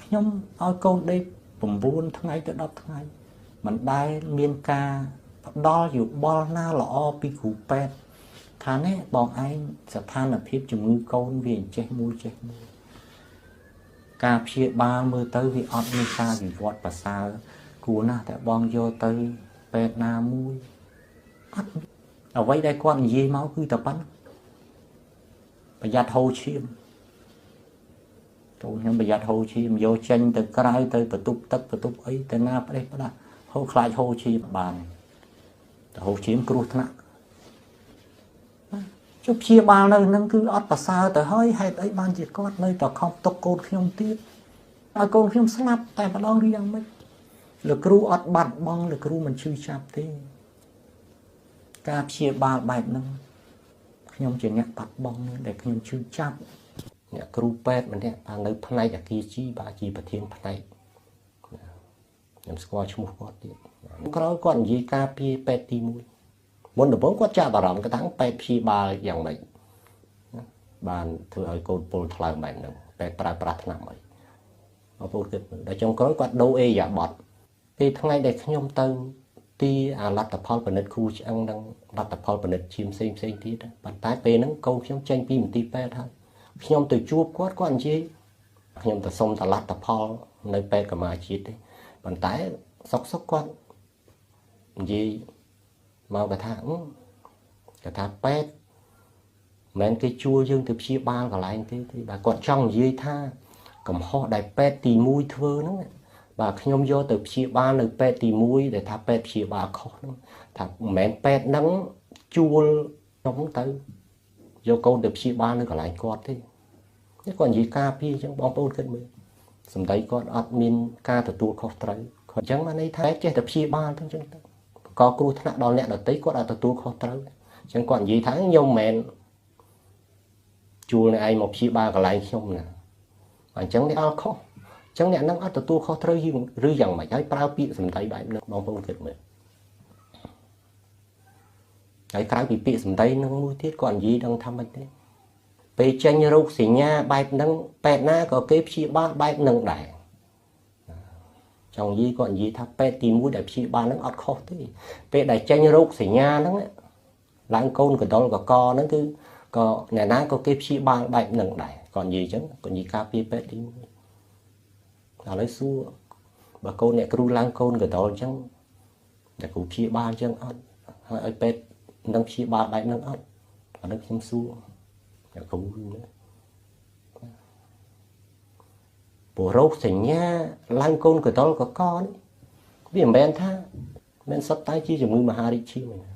Speaker 1: ខ្ញុំឲ្យកូនដេក9ថ្ងៃទៅ10ថ្ងៃមិនដែលមានការផ្ដល់យោបល់ណាល្អពីគ្រូពេទ្យថានេះបងឯងស្ថានភាពជំងឺកូនវាចេះមួយការព្យាបាលមើលទៅវាអត់មានការវិវត្តប្រសើរគួរណាស់តែបងយកទៅពេទ្យណាមួយអត់អ្វីដែលគាត់និយាយមកគឺតែប៉ុណ្្នឹងប្រយ័ត្នហូរឈាមកូនខ្ញុំប្រយ័ត្នហូរឈាមយកចេញទៅក្រៅទៅបន្ទប់ទឹកបន្ទប់អីទៅណាផ្ដេសផ្ដាស់ហូរខ្លាចហូរឈាមបានតែហូរឈាមគ្រោះថ្នាក់ជប់ព្យាបាលនៅនឹងគឺអត់ប្រសើរទៅហើយហេតុអីបានជាគាត់នៅតែខំຕົកកូនខ្ញុំទៀតឲ្យកូនខ្ញុំស្លាប់តែម្ដងរៀងមិនលោកគ្រូអត់បាត់បង់លោកគ្រូមិនឈឺចាប់ទេការព្យាបាលបែបហ្នឹងខ្ញុំជាអ្នកបាត់បង់ដែលខ្ញុំឈឺចាប់អ្នកគ្រូពេទ្យម្នាក់បាននៅផ្នែកអគារជីបាទជាប្រធានផ្នែកខ្ញុំស្គាល់ឈ្មោះគាត់ទៀតក្រោយគាត់និយាយការពារពេទ្យទី1មុនដំបូងគាត់ចាប់អារម្មណ៍គាត់ថាពេទ្យព្យាបាលយ៉ាងម៉េចបានធ្វើឲ្យកូនពលថ្លើមបែបហ្នឹងពេទ្យប្រើប្រាស់ថ្នាំអីបងប្អូនគិតដល់ចុងក្រោយគាត់ដូរអេយ៉ាបតពេលថ្ងៃដែលខ្ញុំទៅទីអាលទ្ធផលពិនិត្យគ្រូឆ្អឹងនិងលទ្ធផលពិនិត្យឈាមផ្សេងទៀតប៉ុន្តែពេលហ្នឹងកូនខ្ញុំចេញពីមន្ទីរពេទ្យហើយខ្ញុំទៅជួបគាត់និយាយខ្ញុំទៅសុំតលទ្ធផលនៅពេទ្យកម្មាជាតិទេប៉ុន្តែសុកគាត់និយាយមកគាត់ថាពេទ្យមិនគេជួលយើងទៅព្យាបាលកន្លែងទេបាទគាត់ចង់និយាយថាកំហុសដែលពេទ្យទី1ធ្វើហ្នឹងបាទខ្ញុំយកទៅព្យាបាលនៅពេទ្យទី1ដែលថាពេទ្យព្យាបាលខុសហ្នឹងថាមិនមែនពេទ្យហ្នឹងជួលខ្ញុំទៅយកកូនទៅព្យាបាលនៅកន្លែងគាត់ទេគាត់និយាយការពារអញ្ចឹងបងប្អូនគិតមើលសម្ដីគាត់អត់មានការទទួលខុសត្រូវគាត់អញ្ចឹងបានន័យថាចេះតែព្យាបាលទៅអញ្ចឹងទៅក៏គ្រោះថ្នាក់ដល់អ្នកដទៃគាត់អត់ទទួលខុសត្រូវអញ្ចឹងគាត់និយាយថាខ្ញុំមិនមែនជួលអ្នកឯងមកព្យាបាលកន្លែងខ្ញុំណាអញ្ចឹងនេះអត់ខុសអញ្ចឹងអ្នកនឹងអត់ទទួលខុសត្រូវឬយ៉ាងម៉េចហើយប្រើពាក្យសម្ដីបែបនេះបងប្អូនគិតមើលហើយក្រៅពីពាក្យសម្ដីនឹងមួយទៀតគាត់និយាយដឹងថាម៉េចទេពេលចេញរោគសញ្ញាបែបហ្នឹងពេទ្យណាក៏គេព្យាបាលបែបហ្នឹងដែរចង់និយាយគាត់និយាយថាពេទ្យទី1ដែលព្យាបាលហ្នឹងអត់ខុសទេពេលដែលចេញរោគសញ្ញាហ្នឹងឡើងកូនកដុលកកហ្នឹងគឺក៏អ្នកណាក៏គេព្យាបាលបែបហ្នឹងដែរគាត់និយាយអញ្ចឹងគាត់និយាយការពារពេទ្យទី1ឥឡូវសួរបើកូនអ្នកគ្រូឡើងកូនកដុលអញ្ចឹងតែគ្រូព្យាបាលអញ្ចឹងអត់ហើយឲ្យពេទ្យនឹងព្យាបាលបែបហ្នឹងអត់អានេះខ្ញុំសួរអ្នកគ្រូណាព្រោះរោគសញ្ញាឡើងកូនកដុលកកនេះវាមិនមែនថាមិនសុទ្ធតែជាជំងឺមហារីកឈាមទេ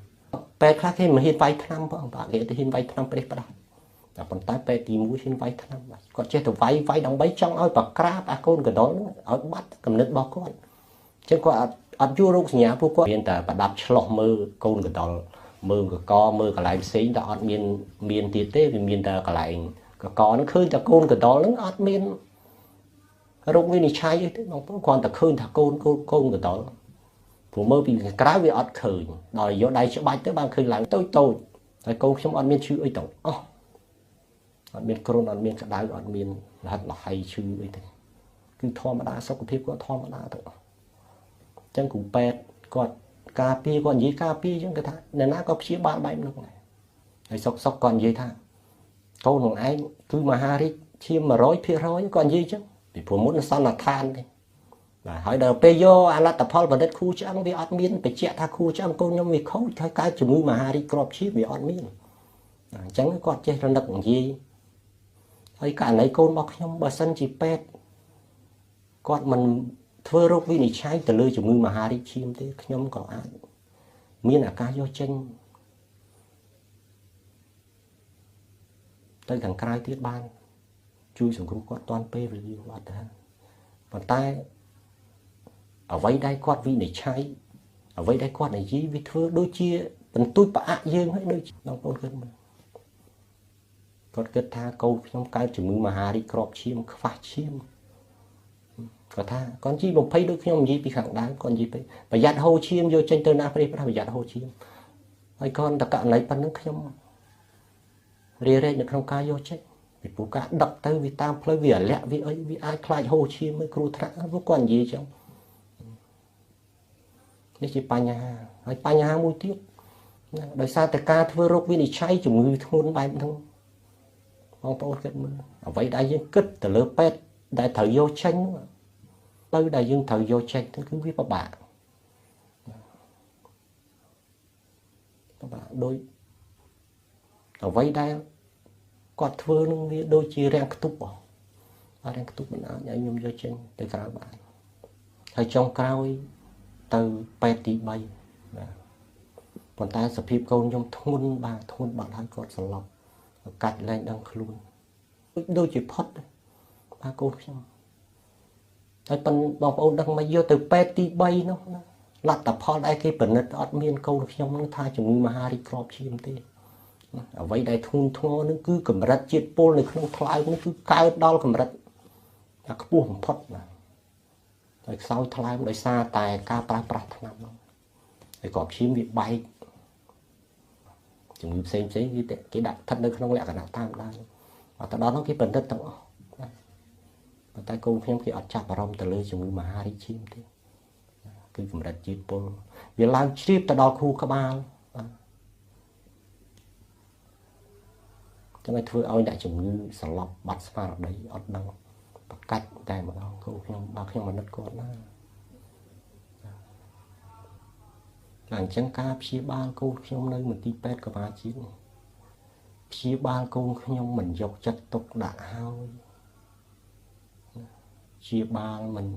Speaker 1: ពេទ្យខ្លះគេមិនហ៊ានវាយថ្នាំផងបាទគេទៅហ៊ានវាយថ្នាំប្រេះផ្ដាស់តែប៉ុន្តែពេទ្យទី1ហ៊ានវាយថ្នាំបាទគាត់ចេះតែវាយដើម្បីចង់ឲ្យប្រក្រាបអាកូនកដុលហ្នឹងឲ្យបាត់គំនិតរបស់គាត់អញ្ចឹងគាត់អត់យល់រោគសញ្ញាពួកគាត់មានតែប្រដាប់ឆ្លោះមើលកូនកដុលមើលកកមើលកន្លែងផ្សេងតែអត់មានទៀតទេវាមានតែកន្លែងកកហ្នឹងឃើញតែកូនកដុលហ្នឹងអត់មានរោគវិនិច្ឆ័យអីទេបងប្អូនគ្រាន់តែឃើញថាកូនកដុល ព្រោះមើលពីក្រៅវាអត់ឃើញដល់យកដៃច្បាច់ទៅបានឃើញឡើងតូចហើយកូនខ្ញុំអត់មានឈឺអីទៅអស់អត់មានគ្រុនអត់មានក្តៅអត់មានលហិតលហៃឈឺអីទេគឺធម្មតាសុខភាពគាត់ធម្មតាទៅអញ្ចឹងគ្រូពេទ្យគាត់ការពារគាត់និយាយការពារអញ្ចឹងគាត់ថាអ្នកណាក៏ព្យាបាលបែបហ្នឹងដែរហើយសុកគាត់និយាយថាកូនของឯងគឺមហារាជឈាម 100% គាត់និយាយអញ្ចឹងពីព្រោះមុនសន្និដ្ឋានទេបាទហើយដល់ពេលយកអាលទ្ធផលបណ្ឌិតគ្រូឆ្អឹងវាអត់មានបញ្ជាក់ថាគ្រូឆ្អឹងកូនខ្ញុំវាខូចហើយកើតជំងឺមហារីកគ្រាប់ឈាមវាអត់មានអញ្ចឹងគាត់ចេះរនឹកនិយាយហើយករណីកូនរបស់ខ្ញុំបើសិនជាពេទ្យគាត់មិនធ្វើរោគវិនិច្ឆ័យទៅលើជំងឺមហារីកឈាមទេខ្ញុំក៏អាចមានឱកាសយកចេញទៅខាងក្រៅទៀតបានជួយសង្គ្រោះគាត់តាន់ពេលវេលាអត់ទៅប៉ុន្តែអ្វីដែលគាត់វិនិច្ឆ័យអ្វីដែលគាត់និយាយវាធ្វើដូចជាបន្ទូចផ្អាក់យើងហើយដូចបងប្អូនគិតមើលគាត់គិតថាកូនខ្ញុំកើតជំងឺមហារីកគ្រាប់ឈាមខ្វះឈាមគាត់ថាគាត់ជី20ដូចខ្ញុំនិយាយពីខាងដើមគាត់និយាយទៅប្រយ័ត្នហូរឈាមយកចេញទៅណាប្រេះប្រយ័ត្នហូរឈាមហើយគាត់តករណីប៉ុណ្្នឹងខ្ញុំរារែកនៅក្នុងការយកចេញពីព្រោះការដឹកទៅវាតាមផ្លូវវាលាក់វាអីវាអាចខ្លាចហូរឈាមឲ្យគ្រូថ្នាក់ពួកគាត់និយាយចឹងនេះជាបញ្ហាហើយបញ្ហាមួយទៀតដោយសារតែការធ្វើរោគវិនិច្ឆ័យជំងឺធ្ងន់បែបហ្នឹងបងប្អូនគិតមើលអ្វីដែលយើងគិតទៅលើពេទ្យដែលត្រូវយកចេញទៅដែលយើងត្រូវយកចេញទៅគឺវាពិបាកដោយអ្វីដែលគាត់ធ្វើនឹងវាដូចជារាំងខ្ទប់រាំងខ្ទប់មិនអាចឲ្យខ្ញុំយកចេញទៅក្រៅបានហើយចុងក្រោយទៅពេទ្យទី3បាទប៉ុន្តែសភាពកូនខ្ញុំធ្ងន់បាត់ហើយគាត់សន្លប់កាច់លែងដឹងខ្លួនដូចជាផុតបាទកូនខ្ញុំហើយប៉ុន្តែបងប្អូនដឹងមកយកទៅពេទ្យទី3នោះលទ្ធផលដែលគេពិនិត្យអត់មានកូនខ្ញុំនឹងថាជំងឺមហារីកគ្រាប់ឈាមទេអ្វីដែលធ្ងន់ធ្ងរនឹងគឺកម្រិតជាតិពុលនៅក្នុងថ្លើមនេះគឺកើតដល់កម្រិតខ្ពស់បំផុតណាហើយខ្សោយថ្លើមដោយសារតែការប្រើប្រាស់ថ្នាំហ្នឹងហើយគ្រាប់ឈាមវាបែកជំងឺផ្សេងគេដាក់ស្ថិតនៅក្នុងលក្ខណៈតាមដែរអត់ទៅដល់នោះគេពិនិត្យទាំងអស់ប៉ុន្តែកូនខ្ញុំគេអត់ចាប់អារម្មណ៍ទៅលើជំងឺមហារីកឈាមទេគឺកម្រិតជាតិពុលវាឡើងជ្រាបទៅដល់ខួរក្បាលចឹងឲ្យធ្វើឲ្យអ្នកជំងឺសន្លប់បាត់ស្មារតីអត់ដឹងប្រកាច់តែម្ដងកូនខ្ញុំបើខ្ញុំអាណិតគាត់ណាអញ្ចឹងការព្យាបាលកូនខ្ញុំនៅមន្ទីរពេទ្យកម្ពុជាព្យាបាលកូនខ្ញុំមិនយកចិត្តទុកដាក់ហើយព្យាបាលមិន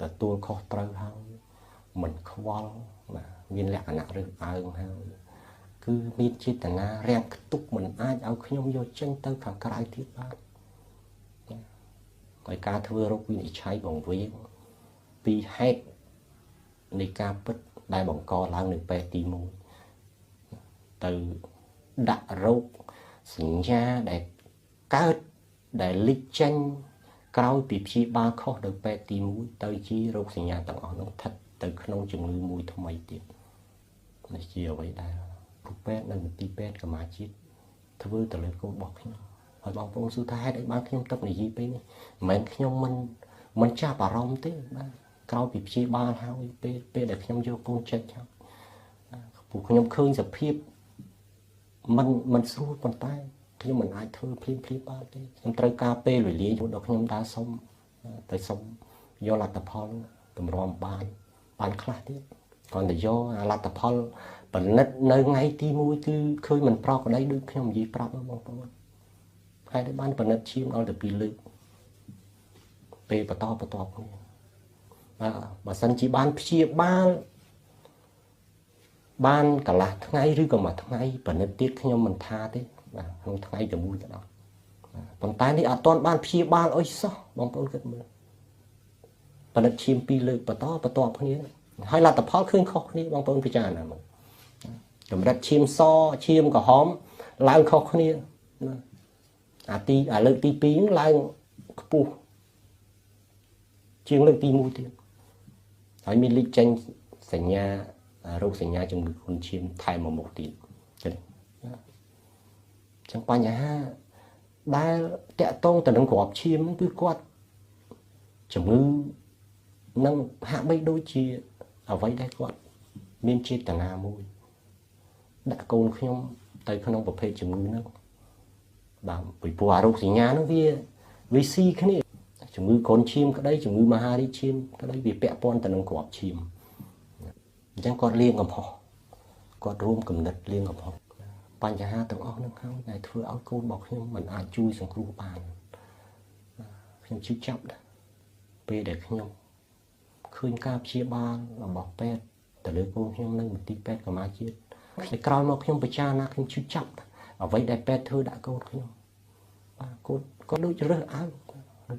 Speaker 1: ទទួលខុសត្រូវហើយមិនខ្វល់មានលក្ខណៈរើសអើងហើយគឺមានចេតនារាំងខ្ទប់មិនអាចឲ្យខ្ញុំយកចេញទៅខាងក្រៅទៀតបានហើយការធ្វើរោគវិនិច្ឆ័យបង្វេងពីហេតុនៃការពិតដែលបង្កឡើងនៅពេទ្យទី1ទៅដាក់រោគសញ្ញាដែលកើតដែលលេចចេញក្រោយពីព្យាបាលខុសនៅពេទ្យទី1ទៅជារោគសញ្ញាទាំងអស់នោះស្ថិតទៅក្នុងជំងឺមួយថ្មីទៀតនេះជាអ្វីដែលគ្រូពេទ្យនៅមន្ទីរពេទ្យកម្ពុជាជាតិធ្វើទៅលើកូនរបស់ខ្ញុំហើយបងប្អូនសួរថាហេតុអីបានខ្ញុំទឹកនិយាយពេលនេះមិនមែនខ្ញុំមិនចាប់អារម្មណ៍ទេបាទក្រោយពីព្យាបាលហើយពេលដែលខ្ញុំយកកូនចេញហើយពួកខ្ញុំឃើញសភាពមិនស្រួលប៉ុន្តែខ្ញុំមិនអាចធ្វើភ្លាមបានទេខ្ញុំត្រូវការពេលវេលាដល់ខ្ញុំដើរសុំទៅសុំយកលទ្ធផលតម្រាំបានខ្លះទៀតcòn để doលទ្ធផលផលិតនៅថ្ងៃទី1គឺឃើញមិនប្រក្រតីដូចខ្ញុំនិយាយប្រាប់បងប្អូនហើយដែលបានផលិតឈាមដល់ទៅ2លើកពេលបន្តគ្នាបាទបើសិនជាបានព្យាបាលបានកន្លះថ្ងៃឬក៏មួយថ្ងៃផលិតទៀតខ្ញុំមិនថាទេបាទក្នុងថ្ងៃតែមួយទៅដល់ប៉ុន្តែនេះអត់ទាន់បានព្យាបាលអុយសោះបងប្អូនគិតមើលផលិតឈាម2លើកបន្តគ្នាហើយលទ្ធផលឃើញខុសគ្នាបងប្អូនពិចារណាមើលកម្រិតឈាមសឈាមក្រហមឡើងខុសគ្នាលើកទី2ឡើងខ្ពស់ជាងលើកទី1ទៀតហើយមានលេខចេញ សញ្ញារោគសញ្ញាជំងឺគ្រុនឈាមថែមមកទៀតចឹងចឹងបញ្ហាដែលតកតងទៅនឹងក្របឈាមគឺគាត់ជំងឺនឹងហាក់បីដូចជាអ្វីដែលគាត់មានចេតនាមួយដាក់កូនខ្ញុំទៅក្នុងប្រភេទជំងឺហ្នឹងបាទពីព្រោះអារោគសញ្ញាហ្នឹងវាស៊ីគ្នាជំងឺគ្រុនឈាមក្តីជំងឺមហារីកឈាមក្តីវាពាក់ព័ន្ធទៅនឹងក្របឈាមអញ្ចឹងគាត់លៀងកំហុសគាត់រួមគំនិតលៀងកំហុសបញ្ហាទាំងអស់ហ្នឹងហើយដែលធ្វើឲ្យកូនរបស់ខ្ញុំមិនអាចជួយសង្គ្រោះបានខ្ញុំជឿចាប់ដែរពេលដែលខ្ញុំឃើញការព្យាបាលរបស់ពេទ្យទៅលើកូនខ្ញុំនៅមន្ទីរពេទ្យកម្មាជាតិហើយក្រោយមកខ្ញុំពិចារណាខ្ញុំជឿចាប់អ្វីដែលពេទ្យធ្វើដាក់កូនខ្ញុំបាទកូនក៏ដូចរើសអើង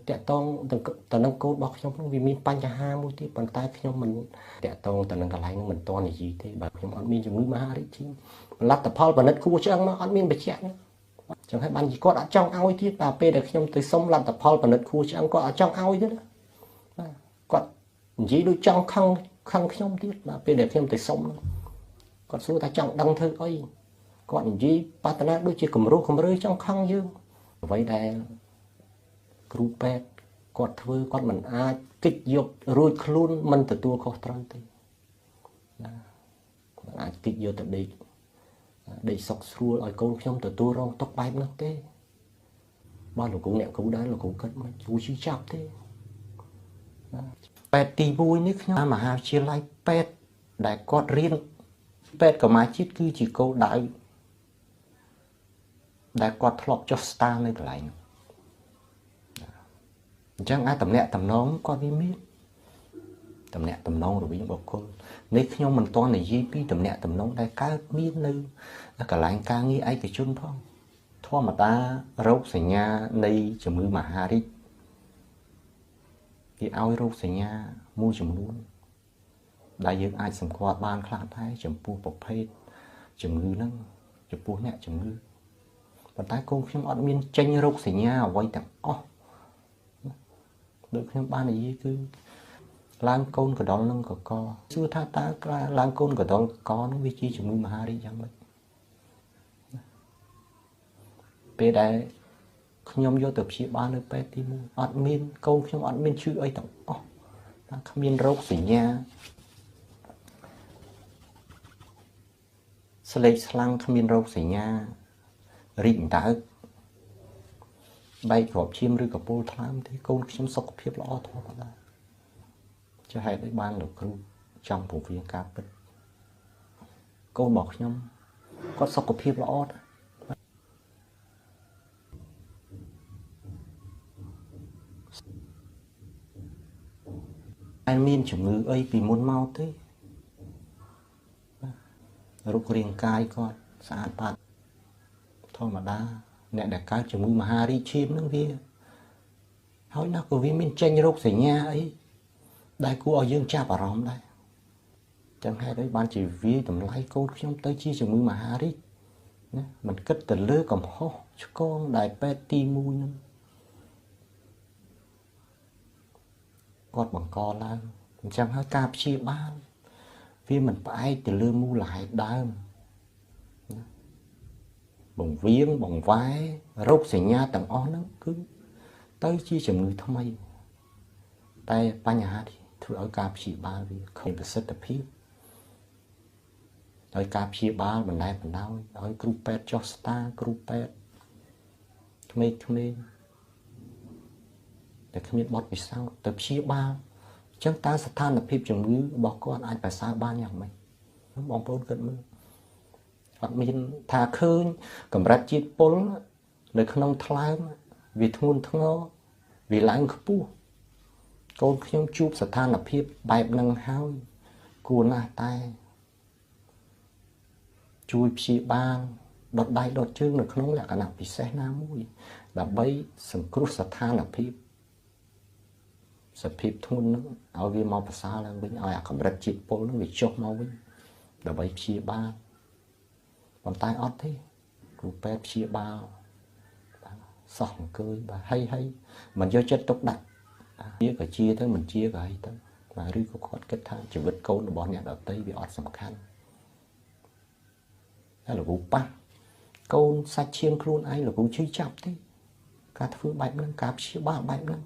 Speaker 1: តាក់តងទៅនឹងកូនរបស់ខ្ញុំហ្នឹងវាមានបញ្ហាមួយទៀតប៉ុន្តែខ្ញុំមិនតាក់តងទៅនឹងកន្លែងហ្នឹងមិនតន់និយាយទេបាទខ្ញុំអត់មានជំងឺមហារីកឈាមលទ្ធផលផលិតគួរឆ្អឹងមកអត់មានបញ្ជាក់ចឹងហើយបានគាត់អត់ចង់ឲ្យទៀតបាទពេលដែលខ្ញុំទៅសុំលទ្ធផលផលិតគួរឆ្អឹងគាត់អត់ចង់ឲ្យទៀតបាទគាត់និយាយដូចចង់ខឹងខ្ញុំទៀតបាទពេលដែលខ្ញុំទៅសុំគាត់សួរថាចង់ដឹងធ្វើអីគាត់និយាយបាតនាដូចជាគំរោះគំរើចង់ខឹងយើងអ្វីដែលគ្រូពេទ្យគាត់ធ្វើគាត់មិនអាចគិតយករួចខ្លួនមិនទទួលខុសត្រូវទេណាមិនអាចគិតយកទៅដេកសុកស្រួលឲ្យកូនខ្ញុំទទួលរងទុកបែបនោះទេបើលោកគ្រូអ្នកគ្រូដែរលោកគ្រូគិតមិនជួយជឿចាប់ទេណាពេទ្យទី1នេះខ្ញុំមហាវិទ្យាល័យពេទ្យដែលគាត់រៀនពេទ្យកម្មាជាតិគឺជាគោលដៅដែលគាត់ធ្លាប់ចុះស្តារនៅកន្លែងនោះអញ្ចឹងអាចតំណាក់តំណងគាត់វាមានតំណាក់តំណងរវាងបុគ្គលនេះខ្ញុំមិនទាន់និយាយពីតំណាក់តំណងដែលកើតមាននៅកន្លែងការងារឯកជនផងធម្មតារោគសញ្ញានៃជំងឺមហារីកគេឲ្យរោគសញ្ញាមួយចំនួនដែលយើងអាចសម្គាល់បានខ្លះដែរចំពោះប្រភេទជំងឺហ្នឹងចំពោះអ្នកជំងឺប៉ុន្តែកូនខ្ញុំអត់មានចេញរោគសញ្ញាអ្វីទាំងអស់ដូចខ្ញុំបាននិយាយគឺឡើងកូនកដុលនឹងកកសួរថាតើឡើងកូនកដុលកនឹងវាជាជំងឺមហារីកយ៉ាងម៉េចពេលដែលខ្ញុំយកទៅព្យាបាលនៅពេទ្យទី1អត់មានកូនខ្ញុំអត់មានឈឺអីទាំងអស់ថាគ្មានរោគសញ្ញាស្លេកស្លាំងគ្មានរោគសញ្ញារីកអណ្ដើកបែកក្របឈាមឬកពុលថ្លើមទេកូនខ្ញុំសុខភាពល្អធម្មតាចុះហេតុអីបានលោកគ្រូចង់ពង្រៀនការពិតកូនរបស់ខ្ញុំគាត់សុខភាពល្អដែរតែមានជំងឺអីពីមុនមកទេរូបរាងកាយគាត់ស្អាតបាតធម្មតាអ្នកដែលកើតជំងឺមហារីកឈាមនឹងវាហើយណាក៏វាមានចេញរោគសញ្ញាអីដែលគួរឲ្យយើងចាប់អារម្មណ៍ដែរចឹងហេតុអីបានជាវាតម្លៃកូនខ្ញុំទៅជាជំងឺមហារីកណាមិនគិតទៅលើកំហុសឆ្គងដែលពេទ្យទី1ហ្នឹងគាត់បង្កឡើងអញ្ចឹងហើយការព្យាបាលវាមិនផ្អែកទៅលើមូលហេតុដើមបង្វៀងបង្វែររោគសញ្ញាទាំងអស់ហ្នឹងគឺទៅជាជំងឺថ្មីតែបញ្ហានេះធ្វើឲ្យការព្យាបាលវាគ្មានប្រសិទ្ធភាពដោយការព្យាបាលបណ្ដែតបណ្ដោយឲ្យគ្រូពេទ្យចុះស្តារគ្រូពេទ្យក្មេងៗតែគ្មានបទពិសោធន៍ទៅព្យាបាលអញ្ចឹងតើស្ថានភាពជំងឺរបស់គាត់អាចប្រសើរបានយ៉ាងម៉េចបងប្អូនគិតមើលអត់មានថាឃើញកម្រិតជាតិពុលនៅក្នុងថ្លើមវាធ្ងន់ធ្ងរវាឡើងខ្ពស់កូនខ្ញុំជួបស្ថានភាពបែបហ្នឹងហើយគួរណាស់តែជួយព្យាបាលដុតដៃដុតជើងនៅក្នុងលក្ខណៈពិសេសណាមួយដើម្បីសង្គ្រោះស្ថានភាពសភាពធ្ងន់ហ្នឹងឲ្យវាមកប្រសើរឡើងវិញឲ្យអាកម្រិតជាតិពុលហ្នឹងវាចុះមកវិញដើម្បីព្យាបាលប៉ុន្តែអត់ទេគ្រូពេទ្យព្យាបាលសោះអង្គើយបាទហើយមិនយកចិត្តទុកដាក់ជាក៏ជាទៅមិនជាក៏អីទៅ và rư có quạt kết tha chỉ vật câu nó bỏ nhẹ ở tây vì ọt sầm khăn đó là vụ ba câu sạch chiên khuôn ai là cũng chơi chập thế cá thứ bảy năm cá chia ba bảy năm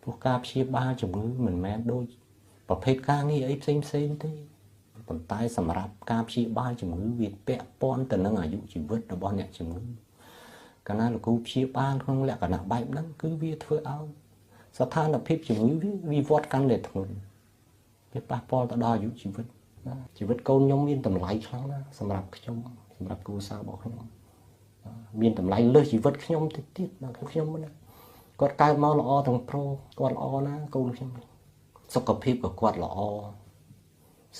Speaker 1: พวกការព្យាបាលជំងឺមិនមែនដូចប្រភេទការងារអីផ្សេងទេប៉ុន្តែសម្រាប់ការព្យាបាលជំងឺវាពាក់ព័ន្ធទៅនឹងអាយុជីវិតរបស់អ្នកជំងឺកាលណាលោកគ្រូព្យាបាលក្នុងលក្ខណៈបែបហ្នឹងគឺវាធ្វើឲ្យស្ថានភាពជំងឺវាវិវត្តកាន់តែធ្ងន់វាប៉ះពាល់ទៅដល់អាយុជីវិតជីវិតកូនខ្ញុំមានតម្លៃខ្លាំងណាស់សម្រាប់ខ្ញុំសម្រាប់គ្រួសាររបស់ខ្ញុំមានតម្លៃលើសជីវិតខ្ញុំតិចទៀតដល់ខ្ញុំណាគាត់កើតមកល្អទាំងប្រុសគាត់ល្អណាកូនខ្ញុំសុខភាពក៏គាត់ល្អ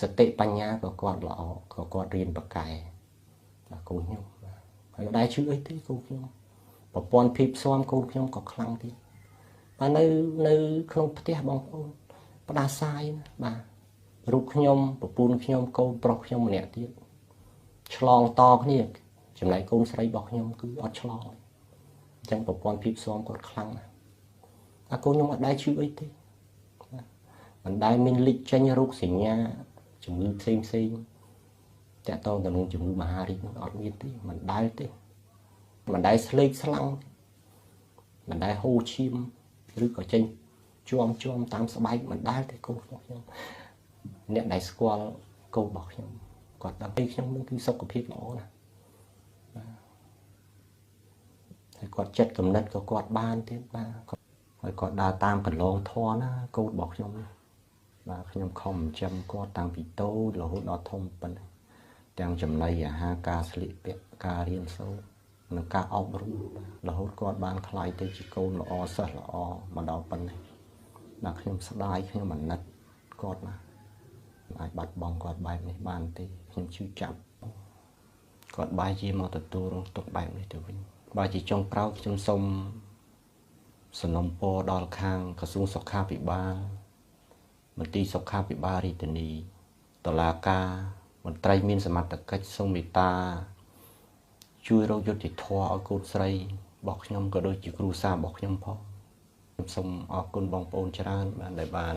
Speaker 1: សតិបញ្ញាក៏គាត់ល្អក៏គាត់រៀនបកកែដល់កូនខ្ញុំហើយដែរជឿអីទេកូនខ្ញុំប្រព័ន្ធភាពស៊ាំកូនខ្ញុំក៏ខ្លាំងទៀតបាទនៅក្នុងផ្ទះបងប្អូនផ្ដាសាយណាបាទរូបខ្ញុំប្រពន្ធខ្ញុំកូនប្រុសខ្ញុំម្នាក់ទៀតឆ្លងតគ្នាចំណែកកូនស្រីរបស់ខ្ញុំគឺអត់ឆ្លងអញ្ចឹងប្រព័ន្ធភាពស៊ាំគាត់ខ្លាំងណាស់អាកូនខ្ញុំអត់ដែរជឿអីទេមិនដែលមានលេចចេញរោគសញ្ញាជំងឺផ្សេងតាក់ទងទៅនឹងជំងឺមហារីកនោះអត់មានទេមិនដែលទេមិនដែលស្លេកស្លាំងមិនដែលហូរឈាមឬក៏ចេញជួមតាមស្បែកមិនដែលទេកូនខ្ញុំអ្នកដែលស្គាល់កូនរបស់ខ្ញុំគាត់ដឹងពីខ្ញុំនឹងគឺសុខភាពល្អណាស់ហើយគាត់ចិត្តកំណត់ក៏គាត់បានទៀតបាទហើយគាត់ដើរតាមកន្លងធម៌ណាកូនរបស់ខ្ញុំបាទខ្ញុំខំចិញ្ចឹមគាត់តាំងពីតូចរហូតដល់ធំប៉ុណ្ណឹងទាំងចំណីអាហារការស្លៀកពាក់ការរៀនសូត្រនិងការអប់រំរហូតគាត់បានខ្លាយទៅជាកូនល្អសិស្សល្អមកដល់ប៉ុណ្ណេះបាទខ្ញុំស្ដាយខ្ញុំអាណិតគាត់ណាអាចបាត់បង់គាត់បែបនេះបានទេខ្ញុំជឿចាប់គាត់បែរជាមកទទួលរងទុកបែបនេះទៅវិញបើជាចុងក្រោយខ្ញុំសូមសំណូមពរដល់ខាងក្រសួងសុខាភិបាលមន្ទីរសុខាភិបាលរាជធានីតុលាការមន្ត្រីមានសមត្ថកិច្ចសូមមេត្តាជួយរកយុត្តិធម៌ឲ្យកូនស្រីរបស់ខ្ញុំក៏ដូចជាគ្រួសាររបស់ខ្ញុំផងខ្ញុំសូមអរគុណបងប្អូនច្រើនបានដែលបាន